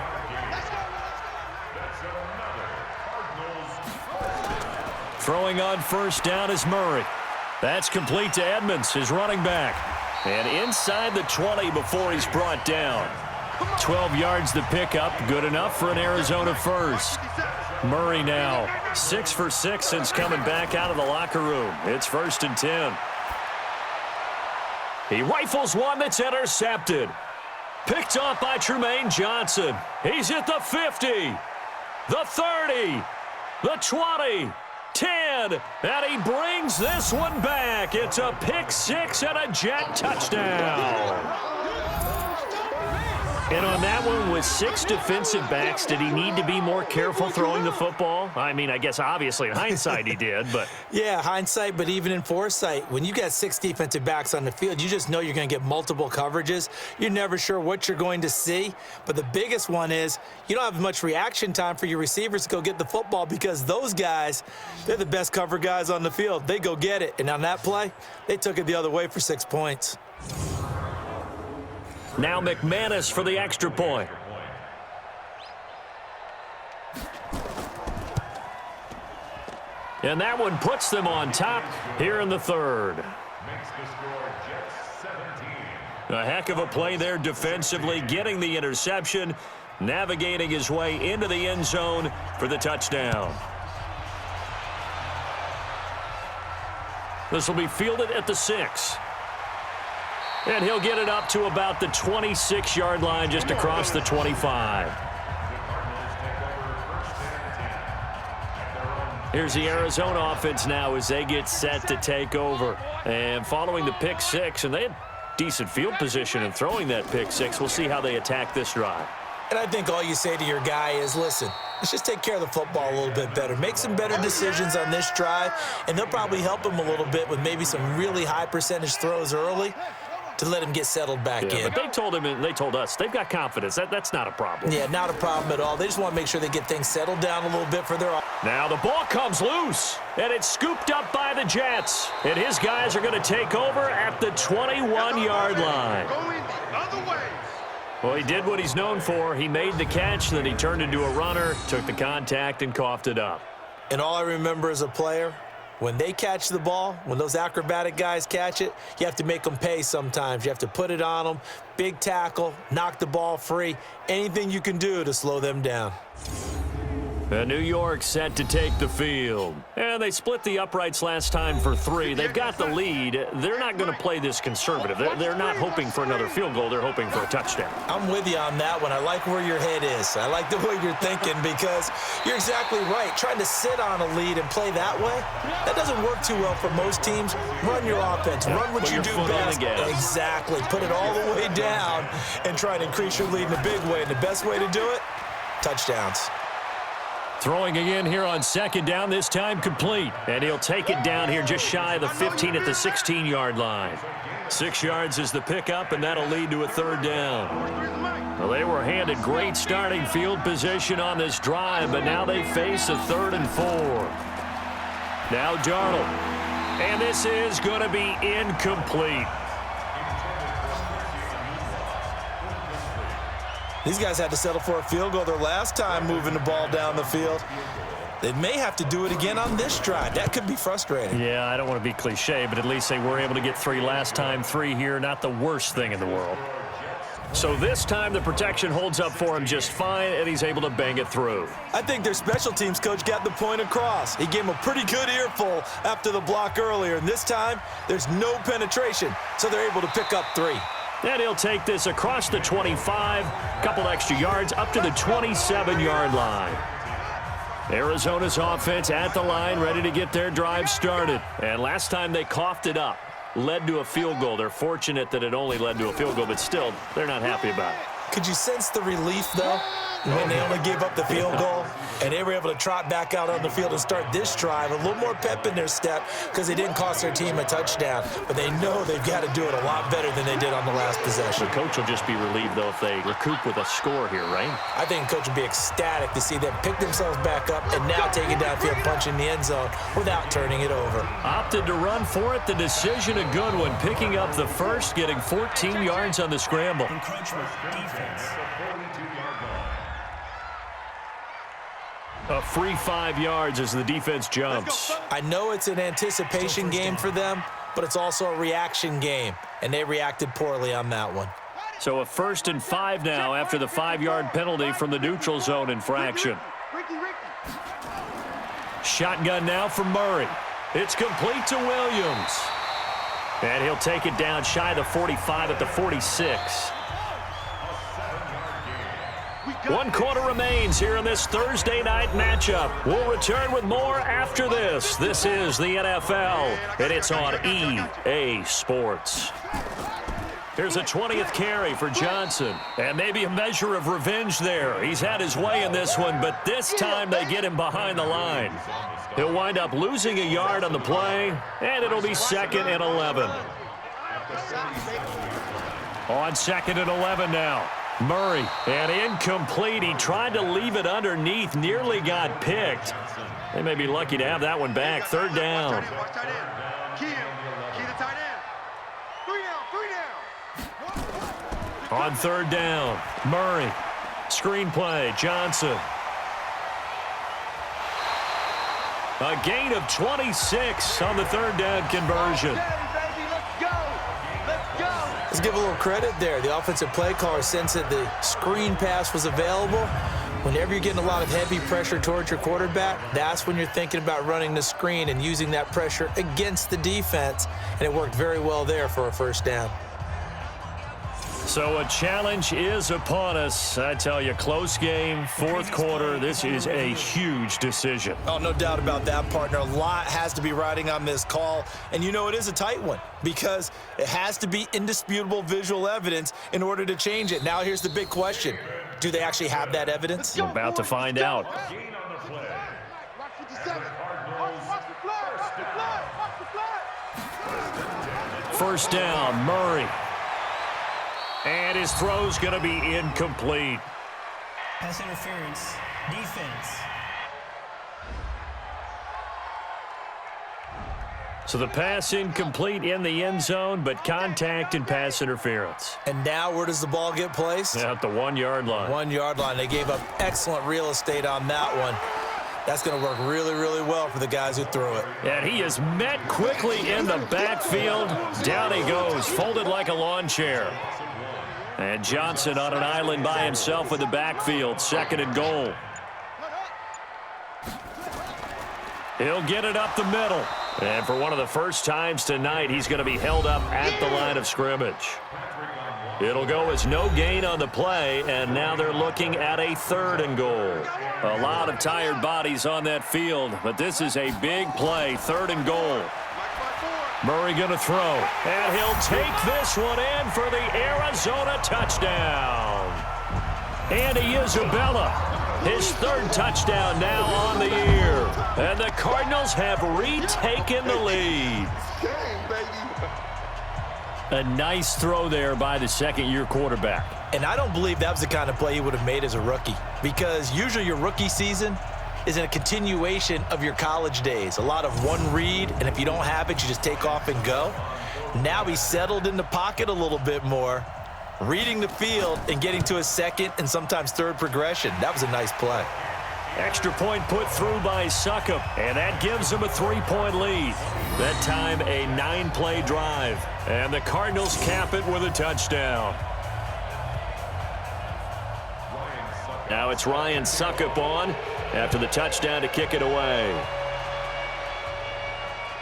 Throwing on first down is Murray. That's complete to Edmonds, his running back. And inside the 20 before he's brought down. 12 yards to pick up, good enough for an Arizona first. Murray now 6 for 6 since coming back out of the locker room. It's 1st and 10. He rifles one that's intercepted. Picked off by Tremaine Johnson. He's at the 50, the 30, the 20, 10, and he brings this one back. It's a pick 6 and a Jet touchdown. And on that one, with 6 defensive backs, did he need to be more careful throwing the football? I mean, I guess obviously in hindsight he did, but... Yeah, hindsight, but even in foresight, when you got 6 defensive backs on the field, you just know you're going to get multiple coverages. You're never sure what you're going to see. But the biggest one is you don't have much reaction time for your receivers to go get the football because those guys, they're the best cover guys on the field. They go get it. And on that play, they took it the other way for 6 points. Now McManus for the extra point. And that one puts them on top here in the 3rd. A heck of a play there defensively, getting the interception, navigating his way into the end zone for the touchdown. This will be fielded at the 6. And he'll get it up to about the 26-yard line just across the 25. Here's the Arizona offense now as they get set to take over. And following the pick 6, and they had decent field position in throwing that pick 6. We'll see how they attack this drive. And I think all you say to your guy is, listen, let's just take care of the football a little bit better. Make some better decisions on this drive, and they'll probably help him a little bit with maybe some really high percentage throws early to let him get settled back in. But they told him and they told us they've got confidence. That's not a problem. Yeah, not a problem at all. They just want to make sure they get things settled down a little bit for their... Now the ball comes loose, and it's scooped up by the Jets. And his guys are going to take over at the 21-yard line. Well, he did what he's known for. He made the catch, then he turned into a runner, took the contact, and coughed it up. And all I remember as a player, when they catch the ball, when those acrobatic guys catch it, you have to make them pay sometimes. You have to put it on them, big tackle, knock the ball free, anything you can do to slow them down. And New York set to take the field. And they split the uprights last time for 3. They've got the lead. They're not going to play this conservative. They're not hoping for another field goal. They're hoping for a touchdown. I'm with you on that one. I like where your head is. I like the way you're thinking because you're exactly right. Trying to sit on a lead and play that way, that doesn't work too well for most teams. Run your offense. Run what you do best. Exactly. Put it all the way down and try to increase your lead in a big way. And the best way to do it, touchdowns. Throwing again here on second down, this time complete. And he'll take it down here just shy of the 15 at the 16-yard line. 6 yards is the pickup, and that'll lead to a third down. Well, they were handed great starting field position on this drive, but now they face a 3rd and 4. Now Darnold. And this is going to be incomplete. These guys had to settle for a field goal their last time moving the ball down the field. They may have to do it again on this drive. That could be frustrating. Yeah, I don't want to be cliche, but at least they were able to get 3 last time. 3 here, not the worst thing in the world. So this time the protection holds up for him just fine, and he's able to bang it through. I think their special teams coach got the point across. He gave him a pretty good earful after the block earlier, and this time there's no penetration, so they're able to pick up 3. And he'll take this across the 25, couple extra yards up to the 27-yard line. Arizona's offense at the line, ready to get their drive started. And last time they coughed it up, led to a field goal. They're fortunate that it only led to a field goal, but still, they're not happy about it. Could you sense the relief, though, when they only gave up the field goal and they were able to trot back out on the field and start this drive? A little more pep in their step because they didn't cost their team a touchdown, but they know they've got to do it a lot better than they did on the last possession. The coach will just be relieved, though, if they recoup with a score here, right? I think the coach will be ecstatic to see them pick themselves back up and now take it downfield, punch in the end zone without turning it over. Opted to run for it. The decision a good one. Picking up the first, getting 14 yards on the scramble. Encroachment, defense. A free 5 yards as the defense jumps. I know it's an anticipation game for them, but it's also a reaction game, and they reacted poorly on that one. So a 1st and 5 now after the 5-yard penalty from the neutral zone infraction. Shotgun now for Murray. It's complete to Williams. And he'll take it down shy of the 45 at the 46. 1 quarter remains here in this Thursday night matchup. We'll return with more after this. This is the NFL, and it's on EA Sports. Here's a 20th carry for Johnson, and maybe a measure of revenge there. He's had his way in this one, but this time they get him behind the line. He'll wind up losing a yard on the play, and it'll be 2nd and 11. On 2nd and 11 now. Murray, and incomplete. He tried to leave it underneath, nearly got picked. They may be lucky to have that one back. 3rd down. On 3rd down, Murray. Screen play, Johnson. A gain of 26 on the 3rd down conversion. Let's give a little credit there. The offensive play caller sensed that the screen pass was available. Whenever you're getting a lot of heavy pressure towards your quarterback, that's when you're thinking about running the screen and using that pressure against the defense. And it worked very well there for a 1st down. So a challenge is upon us. I tell you, close game, 4th quarter. This is a huge decision. Oh, no doubt about that, partner. A lot has to be riding on this call. And you know it is a tight one because it has to be indisputable visual evidence in order to change it. Now here's the big question. Do they actually have that evidence? We're about to find out. First down, Murray. And his throw's going to be incomplete. Pass interference, defense. So the pass incomplete in the end zone, but contact and pass interference. And now where does the ball get placed? At the 1-yard line. 1-yard line. They gave up excellent real estate on that one. That's going to work really, really well for the guys who threw it. And he is met quickly in the backfield. Down he goes, folded like a lawn chair. And Johnson on an island by himself in the backfield, 2nd and goal. He'll get it up the middle. And for one of the first times tonight, he's going to be held up at the line of scrimmage. It'll go as no gain on the play, and now they're looking at a 3rd and goal. A lot of tired bodies on that field, but this is a big play, 3rd and goal. Murray going to throw, and he'll take this one in for the Arizona touchdown. Andy Isabella, his 3rd touchdown now on the year. And the Cardinals have retaken the lead. A nice throw there by the 2nd-year quarterback. And I don't believe that was the kind of play he would have made as a rookie, because usually your rookie season is a continuation of your college days. A lot of one read, and if you don't have it, you just take off and go. Now he's settled in the pocket a little bit more, reading the field and getting to a 2nd and sometimes 3rd progression. That was a nice play. Extra point put through by Succop, and that gives him a 3-point lead. That time a 9-play drive, and the Cardinals cap it with a touchdown. Now it's Ryan Succop on after the touchdown to kick it away.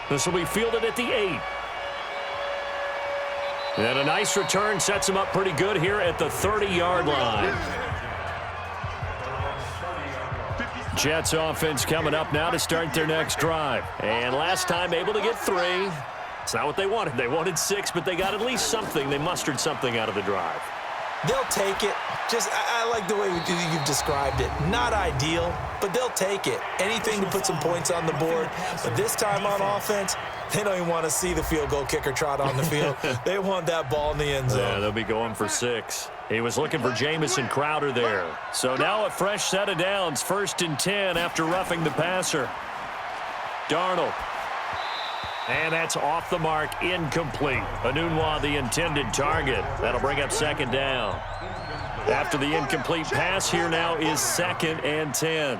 This will be fielded at the 8. And a nice return sets him up pretty good here at the 30-yard line. Jets offense coming up now to start their next drive. And last time able to get 3. It's not what they wanted. They wanted 6, but they got at least something. They mustered something out of the drive. They'll take it. I like the way you've described it. Not ideal, but they'll take it. Anything to put some points on the board. But this time on offense, they don't even want to see the field goal kicker trot on the field. They want that ball in the end zone. Yeah, they'll be going for 6. He was looking for Jamison Crowder there. So now a fresh set of downs, 1st and 10 after roughing the passer. Darnold. And that's off the mark, incomplete. Anunwa, the intended target. That'll bring up 2nd down. After the incomplete pass, here now is 2nd and 10.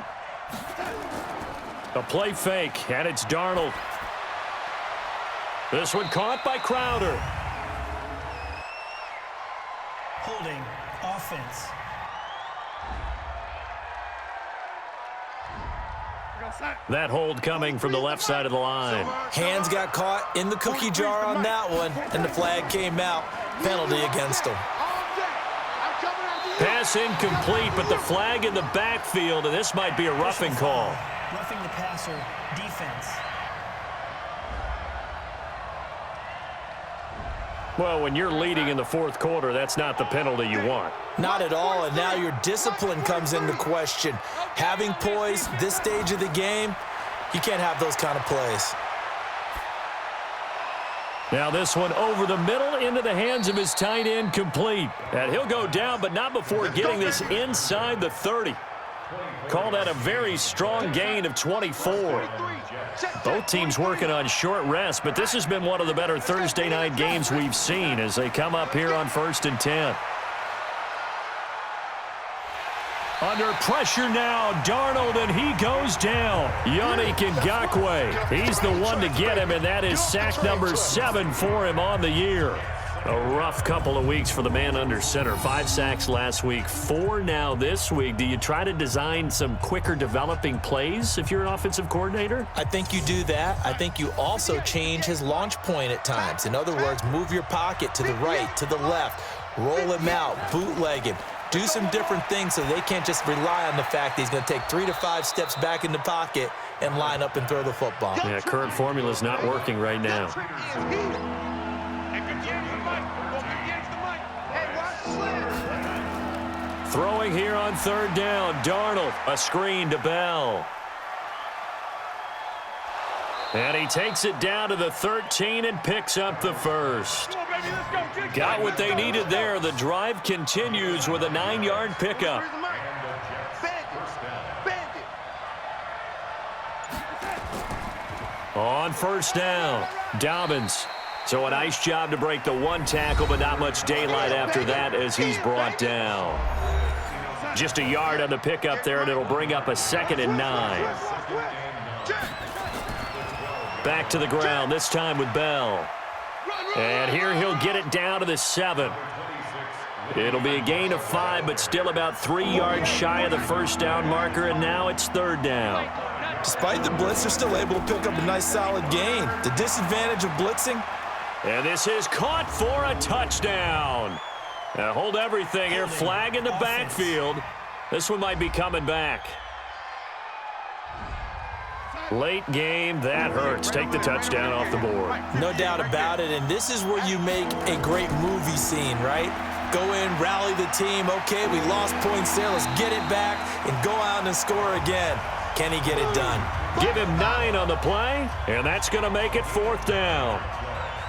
A play fake, and it's Darnold. This one caught by Crowder. Holding offense. That hold coming from the left side of the line. Hands got caught in the cookie jar on that one, and the flag came out. Penalty against him. Pass incomplete, but the flag in the backfield, and this might be a roughing call. Roughing the passer, defense. Well, when you're leading in the 4th quarter, that's not the penalty you want. Not at all, and now your discipline comes into question. Having poise this stage of the game, you can't have those kind of plays. Now this one over the middle into the hands of his tight end, complete. And he'll go down, but not before getting this inside the 30. Call that a very strong gain of 24. Both teams working on short rest, but this has been one of the better Thursday night games we've seen as they come up here on 1st and 10. Under pressure now, Darnold, and he goes down. Yannick Ngakoue, he's the one to get him, and that is sack number 7 for him on the year. A rough couple of weeks for the man under center. 5 sacks last week, 4 now this week. Do you try to design some quicker developing plays if you're an offensive coordinator? I think you do that. I think you also change his launch point at times. In other words, move your pocket to the right, to the left, roll him out, bootleg him. Do some different things so they can't just rely on the fact that he's going to take 3 to 5 steps back in the pocket and line up and throw the football. Yeah, current formula is not working right now. Throwing here on 3rd down, Darnold, a screen to Bell. And he takes it down to the 13 and picks up the 1st. Got what they needed there. The drive continues with a 9-yard pickup. On 1st down. Dobbins. So a nice job to break the one tackle, but not much daylight after that as he's brought down. Just a yard on the pickup there, and it'll bring up a 2nd and 9. Back to the ground, this time with Bell. And here he'll get it down to the 7. It'll be a gain of 5, but still about 3 yards shy of the first down marker, and now it's 3rd down. Despite the blitz, they're still able to pick up a nice solid gain. The disadvantage of blitzing. And this is caught for a touchdown. Now hold everything here. Flag in the backfield. This one might be coming back. Late game, that hurts. Take the touchdown off the board. No doubt about it, and this is where you make a great movie scene, right? Go in, rally the team. Okay, we lost points there. Let's get it back and go out and score again. Can he get it done? Give him 9 on the play, and that's going to make it 4th down.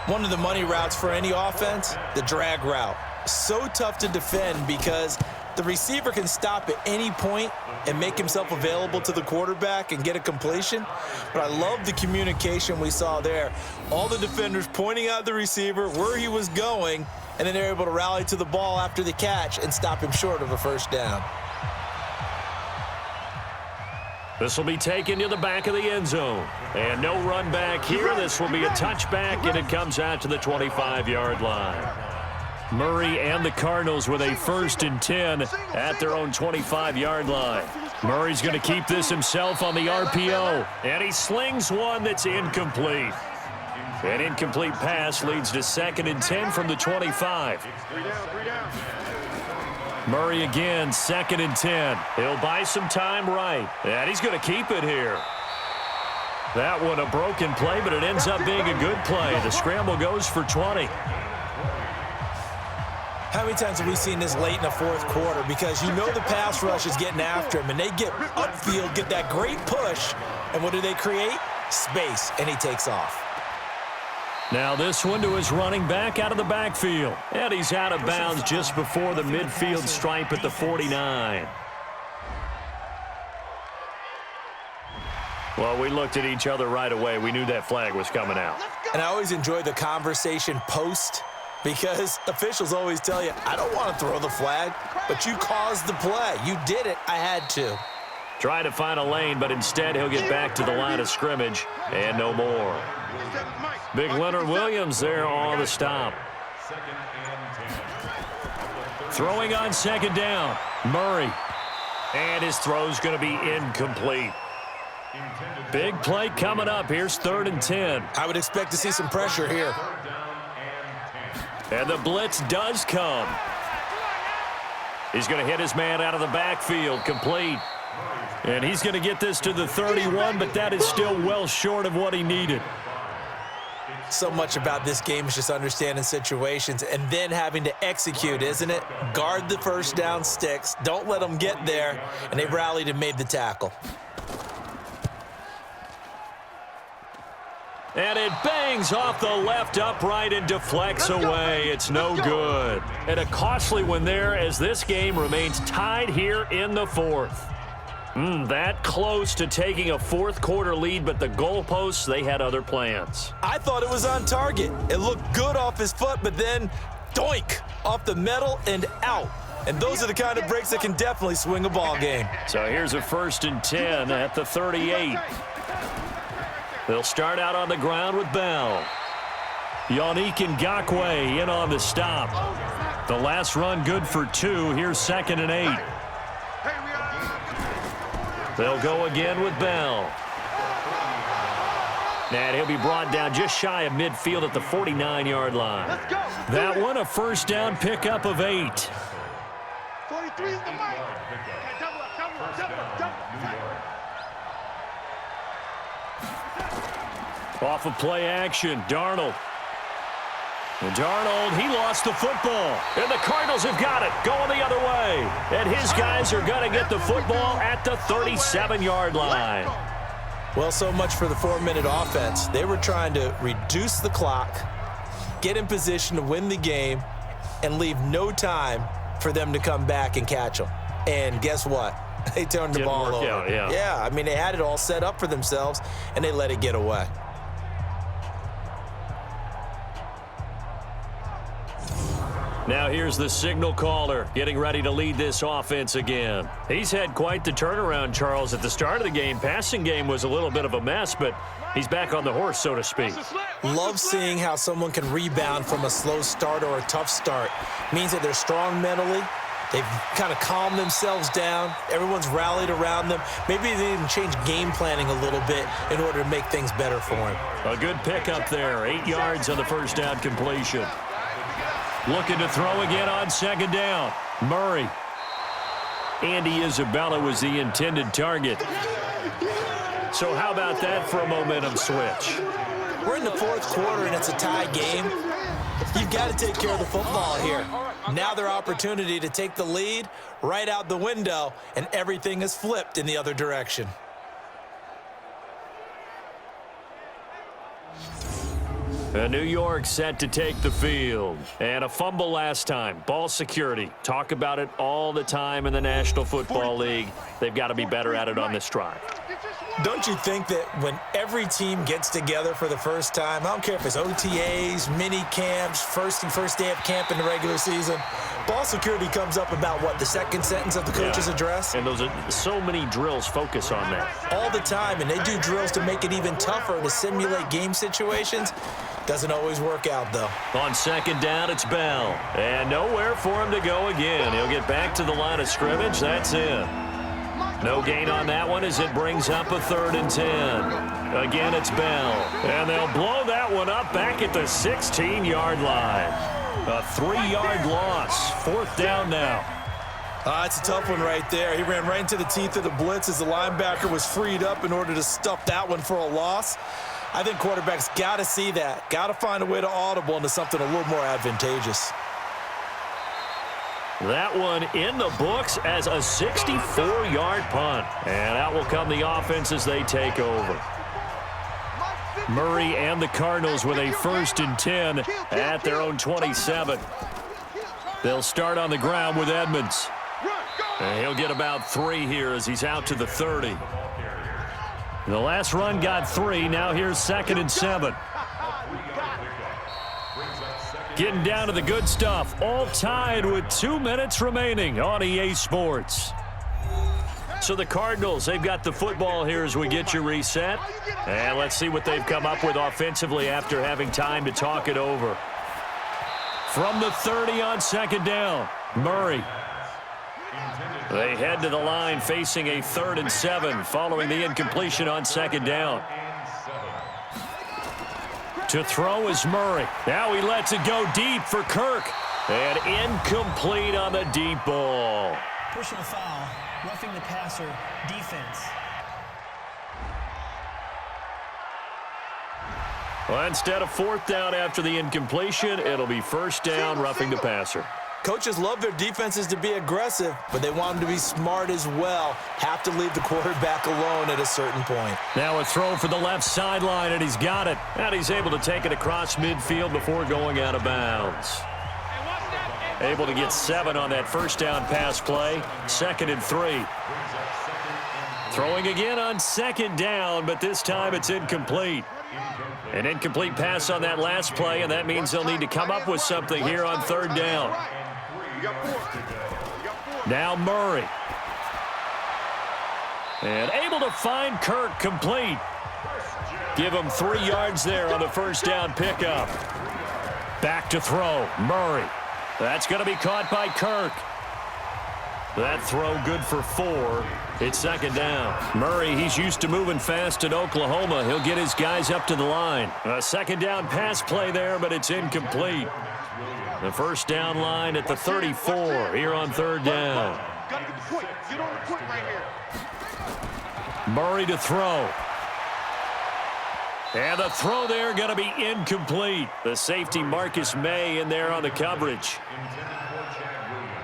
One of the money routes for any offense, the drag route. So tough to defend because the receiver can stop at any point and make himself available to the quarterback and get a completion. But I love the communication we saw there. All the defenders pointing out the receiver, where he was going, and then they're able to rally to the ball after the catch and stop him short of a 1st down. This will be taken to the back of the end zone. And no run back here. This will be a touchback, and it comes out to the 25-yard line. Murray and the Cardinals with a 1st and 10 at their own 25-yard line. Murray's going to keep this himself on the RPO, and he slings one that's incomplete. An incomplete pass leads to 2nd and 10 from the 25. Murray again, 2nd and 10. He'll buy some time right, and he's going to keep it here. That one a broken play, but it ends up being a good play. The scramble goes for 20. How many times have we seen this late in the 4th quarter? Because you know the pass rush is getting after him, and they get upfield, get that great push, and what do they create? Space, and he takes off. Now this one to his running back out of the backfield. And he's out of bounds just before the midfield stripe at the 49. Well, we looked at each other right away. We knew that flag was coming out. And I always enjoy the conversation post because officials always tell you, I don't want to throw the flag, but you caused the play. You did it. I had to. Try to find a lane, but instead he'll get back to the line of scrimmage and no more. Big Leonard Williams there on the stop. Throwing on 2nd down, Murray. And his throw's going to be incomplete. Big play coming up. Here's 3rd and 10. I would expect to see some pressure here. And the blitz does come. He's going to hit his man out of the backfield, complete. And he's going to get this to the 31, but that is still well short of what he needed. So much about this game is just understanding situations and then having to execute, isn't it? Guard the 1st down sticks. Don't let them get there. And they rallied and made the tackle. And it bangs off the left upright and deflects away. It's no good. And a costly one there as this game remains tied here in the 4th. That close to taking a 4th quarter lead, but the goalposts, they had other plans. I thought it was on target. It looked good off his foot, but then doink, off the metal and out. And those are the kind of breaks that can definitely swing a ball game. So here's a 1st and 10 at the 38. They'll start out on the ground with Bell. Yannick Ngakoue in on the stop. The last run good for 2. Here's 2nd and 8. They'll go again with Bell. And he'll be brought down just shy of midfield at the 49-yard line. That one a 1st down pickup of 8. 43 is the mic. Off of play action, Darnold. And Darnold, he lost the football. And the Cardinals have got it, going the other way. And his guys are going to get the football at the 37-yard line. Well, so much for the 4-minute offense. They were trying to reduce the clock, get in position to win the game, and leave no time for them to come back and catch them. And guess what? They turned the ball over. Out, yeah. Yeah, I mean, they had it all set up for themselves, and they let it get away. Now here's the signal caller getting ready to lead this offense again. He's had quite the turnaround, Charles. At the start of the game, passing game was a little bit of a mess, but he's back on the horse, so to speak. Love seeing how someone can rebound from a slow start or a tough start. Means that they're strong mentally. They've kind of calmed themselves down. Everyone's rallied around them. Maybe they even change game planning a little bit in order to make things better for him. A good pickup there. 8 yards on the first down completion. Looking to throw again on second down. Murray. Andy Isabella was the intended target. So how about that for a momentum switch? We're in the fourth quarter, and it's a tie game. You've got to take care of the football here. Now their opportunity to take the lead right out the window, and everything is flipped in the other direction. New York set to take the field. And a fumble last time. Ball security. Talk about it all the time in the National Football League. They've got to be better at it on this drive. Don't you think that when every team gets together for the first time, I don't care if it's OTAs, mini camps, first day of camp in the regular season, ball security comes up about what, the second sentence of the coach's address? And those are so many drills focus on that. All the time, and they do drills to make it even tougher to simulate game situations. Doesn't always work out, though. On second down, it's Bell. And nowhere for him to go again. He'll get back to the line of scrimmage. That's it. No gain on that one as it brings up a 3rd and 10. Again, it's Bell. And they'll blow that one up back at the 16-yard line. A 3-yard loss. 4th down now. It's a tough one right there. He ran right into the teeth of the blitz as the linebacker was freed up in order to stuff that one for a loss. I think quarterbacks got to see that. Got to find a way to audible into something a little more advantageous. That one in the books as a 64-yard punt. And out will come the offense as they take over. Murray and the Cardinals with a 1st and 10 at their own 27. They'll start on the ground with Edmonds. And he'll get about 3 here as he's out to the 30. The last run got 3. Now here's 2nd and 7. Getting down to the good stuff. All tied with 2 minutes remaining on EA Sports. So the Cardinals, they've got the football here as we get you reset. And let's see what they've come up with offensively after having time to talk it over. From the 30 on second down, Murray. They head to the line facing a 3rd and 7 following the incompletion on second down. To throw is Murray. Now he lets it go deep for Kirk. And incomplete on the deep ball. Personal foul, roughing the passer, defense. Well, instead of 4th down after the incompletion, it'll be 1st down, roughing the passer. Coaches love their defenses to be aggressive, but they want them to be smart as well. Have to leave the quarterback alone at a certain point. Now a throw for the left sideline, and he's got it. And he's able to take it across midfield before going out of bounds. Able to get 7 on that 1st down pass play. 2nd and 3. Throwing again on 2nd down, but this time it's incomplete. An incomplete pass on that last play, and that means they'll need to come up with something here on 3rd down. Now Murray. And able to find Kirk complete. Give him 3 yards there on the 1st down pickup. Back to throw, Murray. That's going to be caught by Kirk. That throw good for 4. It's 2nd down. Murray, he's used to moving fast at Oklahoma. He'll get his guys up to the line. A 2nd down pass play there, but it's incomplete. The 1st down line at the 34 here on 3rd down. Murray to throw. And the throw there going to be incomplete. The safety Marcus May in there on the coverage.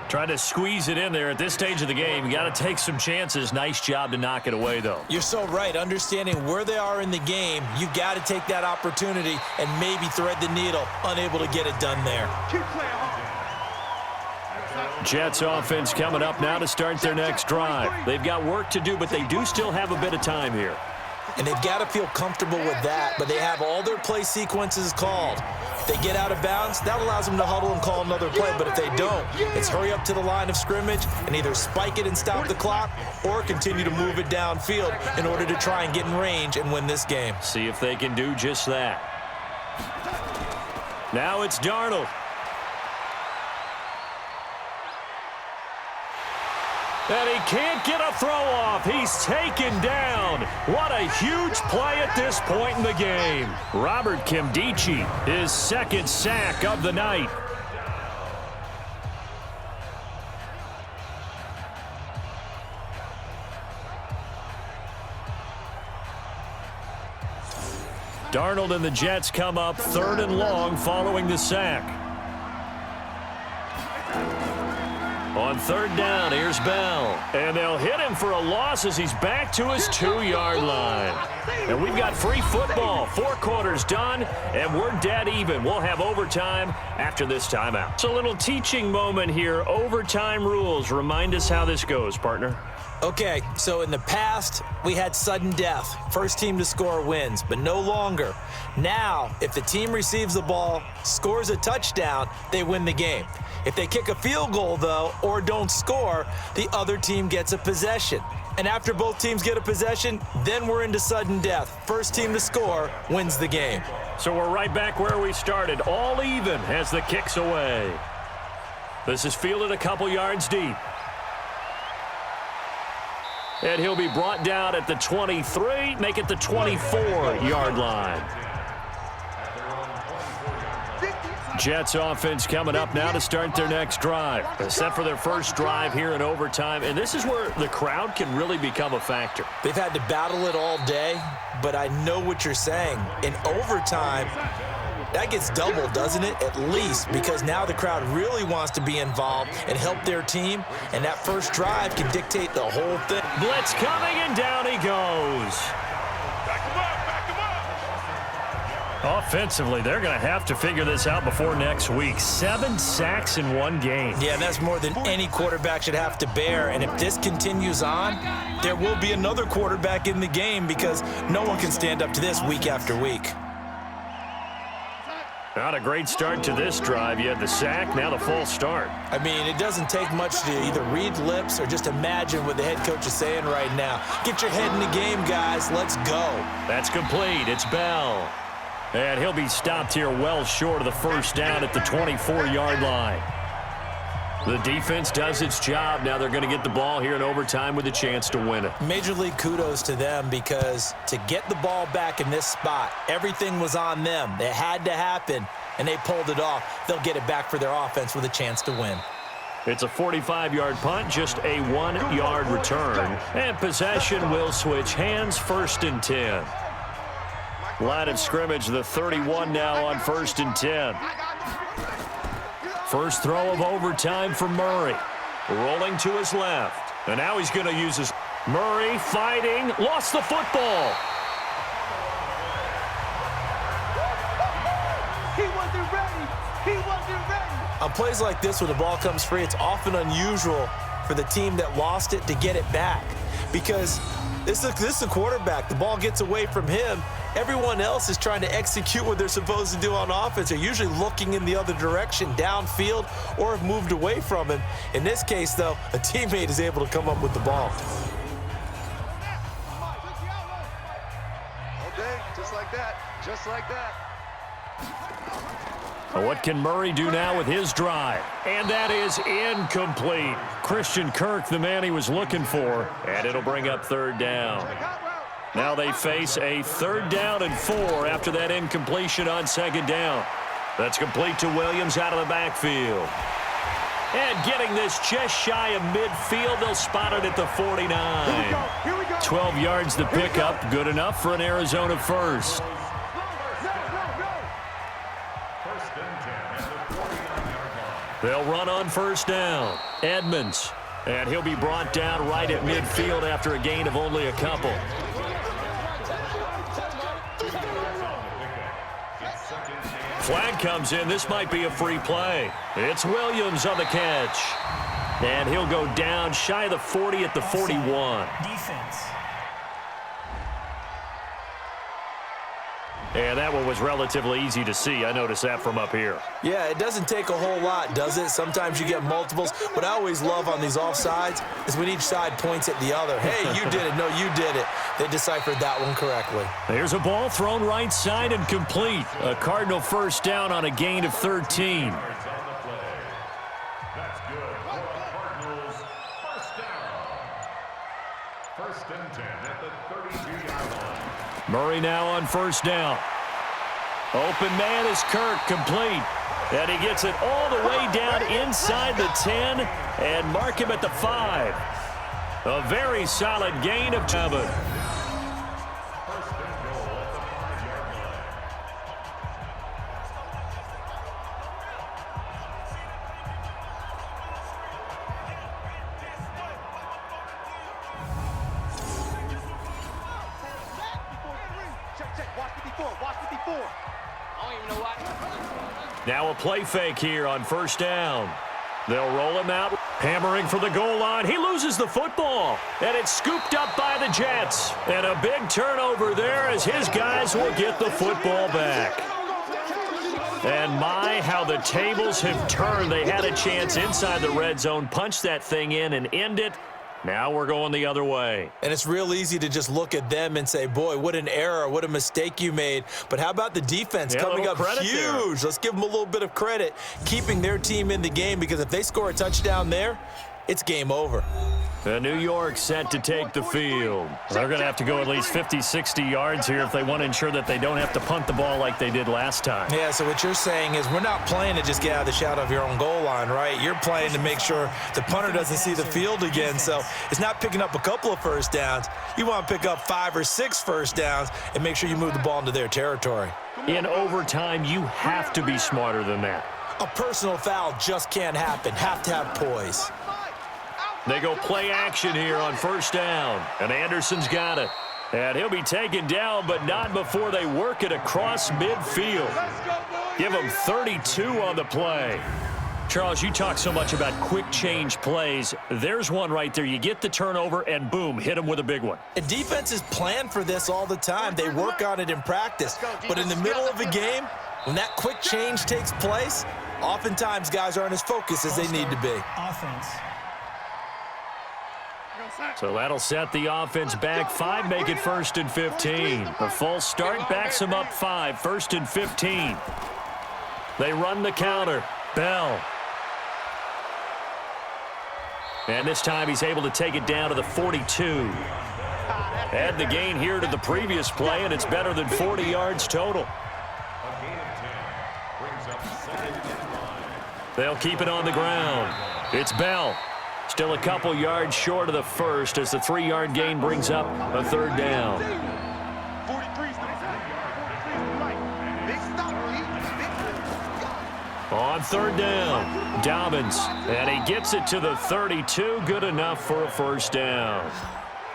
Trying to squeeze it in there at this stage of the game. You got to take some chances. Nice job to knock it away, though. You're so right. Understanding where they are in the game, you got to take that opportunity and maybe thread the needle. Unable to get it done there. Jets offense coming up now to start their next drive. They've got work to do, but they do still have a bit of time here. And they've got to feel comfortable with that, but they have all their play sequences called. If they get out of bounds, that allows them to huddle and call another play. But if they don't, it's hurry up to the line of scrimmage and either spike it and stop the clock or continue to move it downfield in order to try and get in range and win this game. See if they can do just that. Now it's Darnold. And he can't get a throw off. He's taken down. What a huge play at this point in the game. Robert Kimdichie, his second sack of the night. Darnold and the Jets come up 3rd and long following the sack. On 3rd down, here's Bell. And they'll hit him for a loss as he's back to his 2-yard line. And we've got free football. 4 quarters done, and we're dead even. We'll have overtime after this timeout. So a little teaching moment here. Overtime rules. Remind us how this goes, partner. Okay, so in the past, we had sudden death. First team to score wins, but no longer. Now, if the team receives the ball, scores a touchdown, they win the game. If they kick a field goal, though, or don't score, the other team gets a possession. And after both teams get a possession, then we're into sudden death. First team to score wins the game. So we're right back where we started, all even as the kick's away. This is fielded a couple yards deep. And he'll be brought down at the 23, make it the 24-yard line. Jets offense coming up now to start their next drive. Set for their first drive here in overtime. And this is where the crowd can really become a factor. They've had to battle it all day, but I know what you're saying. In overtime, that gets doubled, doesn't it? At least, because now the crowd really wants to be involved and help their team, and that first drive can dictate the whole thing. Blitz coming, and down he goes. Back him up, back him up. Offensively, they're going to have to figure this out before next week. 7 sacks in one game. Yeah, that's more than any quarterback should have to bear, and if this continues on, there will be another quarterback in the game because no one can stand up to this week after week. Not a great start to this drive. You had the sack, now the false start. I mean, it doesn't take much to either read lips or just imagine what the head coach is saying right now. Get your head in the game, guys. Let's go. That's complete. It's Bell. And he'll be stopped here well short of the first down at the 24-yard line. The defense does its job. Now they're going to get the ball here in overtime with a chance to win it. Major League kudos to them because to get the ball back in this spot, everything was on them. It had to happen, and they pulled it off. They'll get it back for their offense with a chance to win. It's a 45-yard punt, just a 1-yard return. And possession will switch hands, 1st and 10. Line of scrimmage, the 31 now on 1st and 10. First throw of overtime for Murray. Rolling to his left. And now he's going to use his... Murray fighting. Lost the football. He wasn't ready. He wasn't ready. On plays like this, when the ball comes free, it's often unusual for the team that lost it to get it back. Because this is a quarterback. The ball gets away from him. Everyone else is trying to execute what they're supposed to do on offense. They're usually looking in the other direction, downfield, or have moved away from him. In this case, though, a teammate is able to come up with the ball. Okay, just like that. Just like that. Well, what can Murray do now with his drive? And that is incomplete. Christian Kirk, the man he was looking for, and it'll bring up 3rd down. Now they face a 3rd down and 4 after that incompletion on 2nd down. That's complete to Williams out of the backfield. And getting this just shy of midfield, they'll spot it at the 49. Here we go. 12 yards the pickup, good enough for an Arizona first. They'll run on 1st down. Edmonds. And he'll be brought down right at midfield after a gain of only a couple. Flag comes in. This might be a free play. It's Williams on the catch. And he'll go down shy of the 40 at the 41. Defense. And that one was relatively easy to see. I noticed that from up here. Yeah, it doesn't take a whole lot, does it? Sometimes you get multiples. What I always love on these offsides is when each side points at the other. Hey, you did it. No, you did it. They deciphered that one correctly. There's a ball thrown right side and complete. A Cardinal first down on a gain of 13. That's good for the Cardinals. First down. First and 10 at the 32-yard line. Murray now on first down. Open man is Kirk, complete. And he gets it all the way down inside the 10 and mark him at the 5. A very solid gain of 7. First and goal at the 5-yard line. Check. Watch the before. Watch the before. I don't even know why. Now a play fake here on first down. They'll roll him out, hammering for the goal line. He loses the football, and it's scooped up by the Jets. And a big turnover there as his guys will get the football back. And my, how the tables have turned. They had a chance inside the red zone, punch that thing in and end it. Now we're going the other way. And it's real easy to just look at them and say, boy, what an error, what a mistake you made. But how about the defense coming up huge? There. Let's give them a little bit of credit, keeping their team in the game, because if they score a touchdown there, it's game over. The New York set to take the field. They're going to have to go at least 50, 60 yards here if they want to ensure that they don't have to punt the ball like they did last time. Yeah, so what you're saying is we're not playing to just get out of the shadow of your own goal line, right? You're playing to make sure the punter doesn't see the field again. So it's not picking up a couple of first downs. You want to pick up 5 or 6 first downs and make sure you move the ball into their territory. In overtime, you have to be smarter than that. A personal foul just can't happen. Have to have poise. They go play action here on first down, and Anderson's got it. And he'll be taken down, but not before they work it across midfield. Give him 32 on the play. Charles, you talk so much about quick change plays. There's one right there. You get the turnover, and boom, hit him with a big one. And defenses plan for this all the time. They work on it in practice. But in the middle of a game, when that quick change takes place, oftentimes guys aren't as focused as they need to be. Offense. So that'll set the offense back 5, make it 1st and 15. A false start backs them up 5, 1st and 15. They run the counter. Bell. And this time he's able to take it down to the 42. Add the gain here to the previous play, and it's better than 40 yards total. A gain of 10 brings up 2nd and 5. They'll keep it on the ground. It's Bell. Still a couple yards short of the first as the 3-yard gain brings up a 3rd down. 43's the right. Big stop, On 3rd down, Dobbins, and he gets it to the 32, good enough for a 1st down.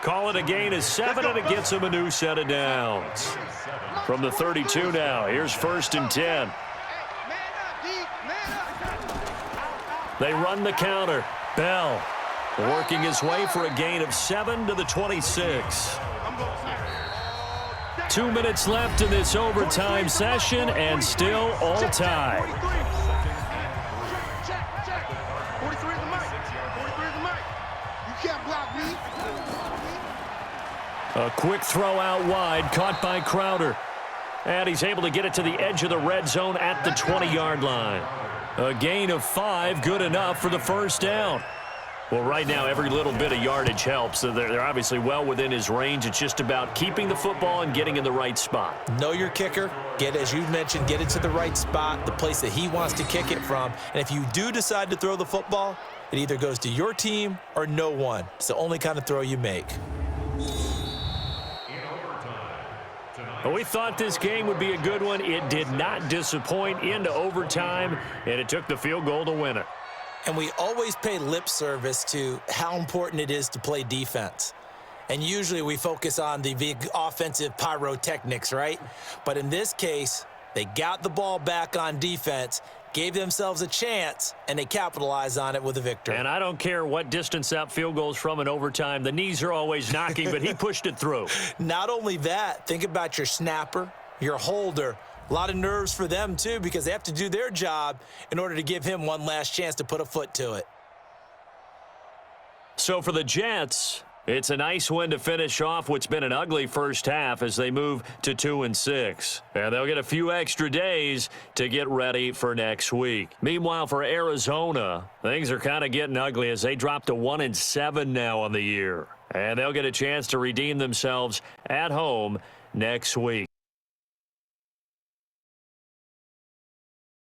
Call it a gain of 7, and it gets him a new set of downs. From the 32 now, here's 1st and 10. They run the counter. Bell working his way for a gain of 7 to the 26. 2 minutes left in this overtime session, and still all tied. 43 is the mic. 43 is the mic. You can't block me. A quick throw out wide, caught by Crowder. And he's able to get it to the edge of the red zone at the 20-yard line. A gain of 5, good enough for the 1st down. Well, right now, every little bit of yardage helps. So they're obviously well within his range. It's just about keeping the football and getting in the right spot. Know your kicker. Get, as you mentioned, get it to the right spot, the place that he wants to kick it from. And if you do decide to throw the football, it either goes to your team or no one. It's the only kind of throw you make. Well, we thought this game would be a good one. It did not disappoint into overtime, and it took the field goal to win it. And we always pay lip service to how important it is to play defense. And usually we focus on the big offensive pyrotechnics, right? But in this case, they got the ball back on defense, gave themselves a chance, and they capitalized on it with a victory. And I don't care what distance that field goal is from in overtime. The knees are always knocking, but he pushed it through. Not only that, think about your snapper, your holder. A lot of nerves for them, too, because they have to do their job in order to give him one last chance to put a foot to it. So for the Jets, it's a nice win to finish off what's been an ugly first half as they move to 2-6. And they'll get a few extra days to get ready for next week. Meanwhile, for Arizona, things are kind of getting ugly as they drop to 1-7 now on the year. And they'll get a chance to redeem themselves at home next week.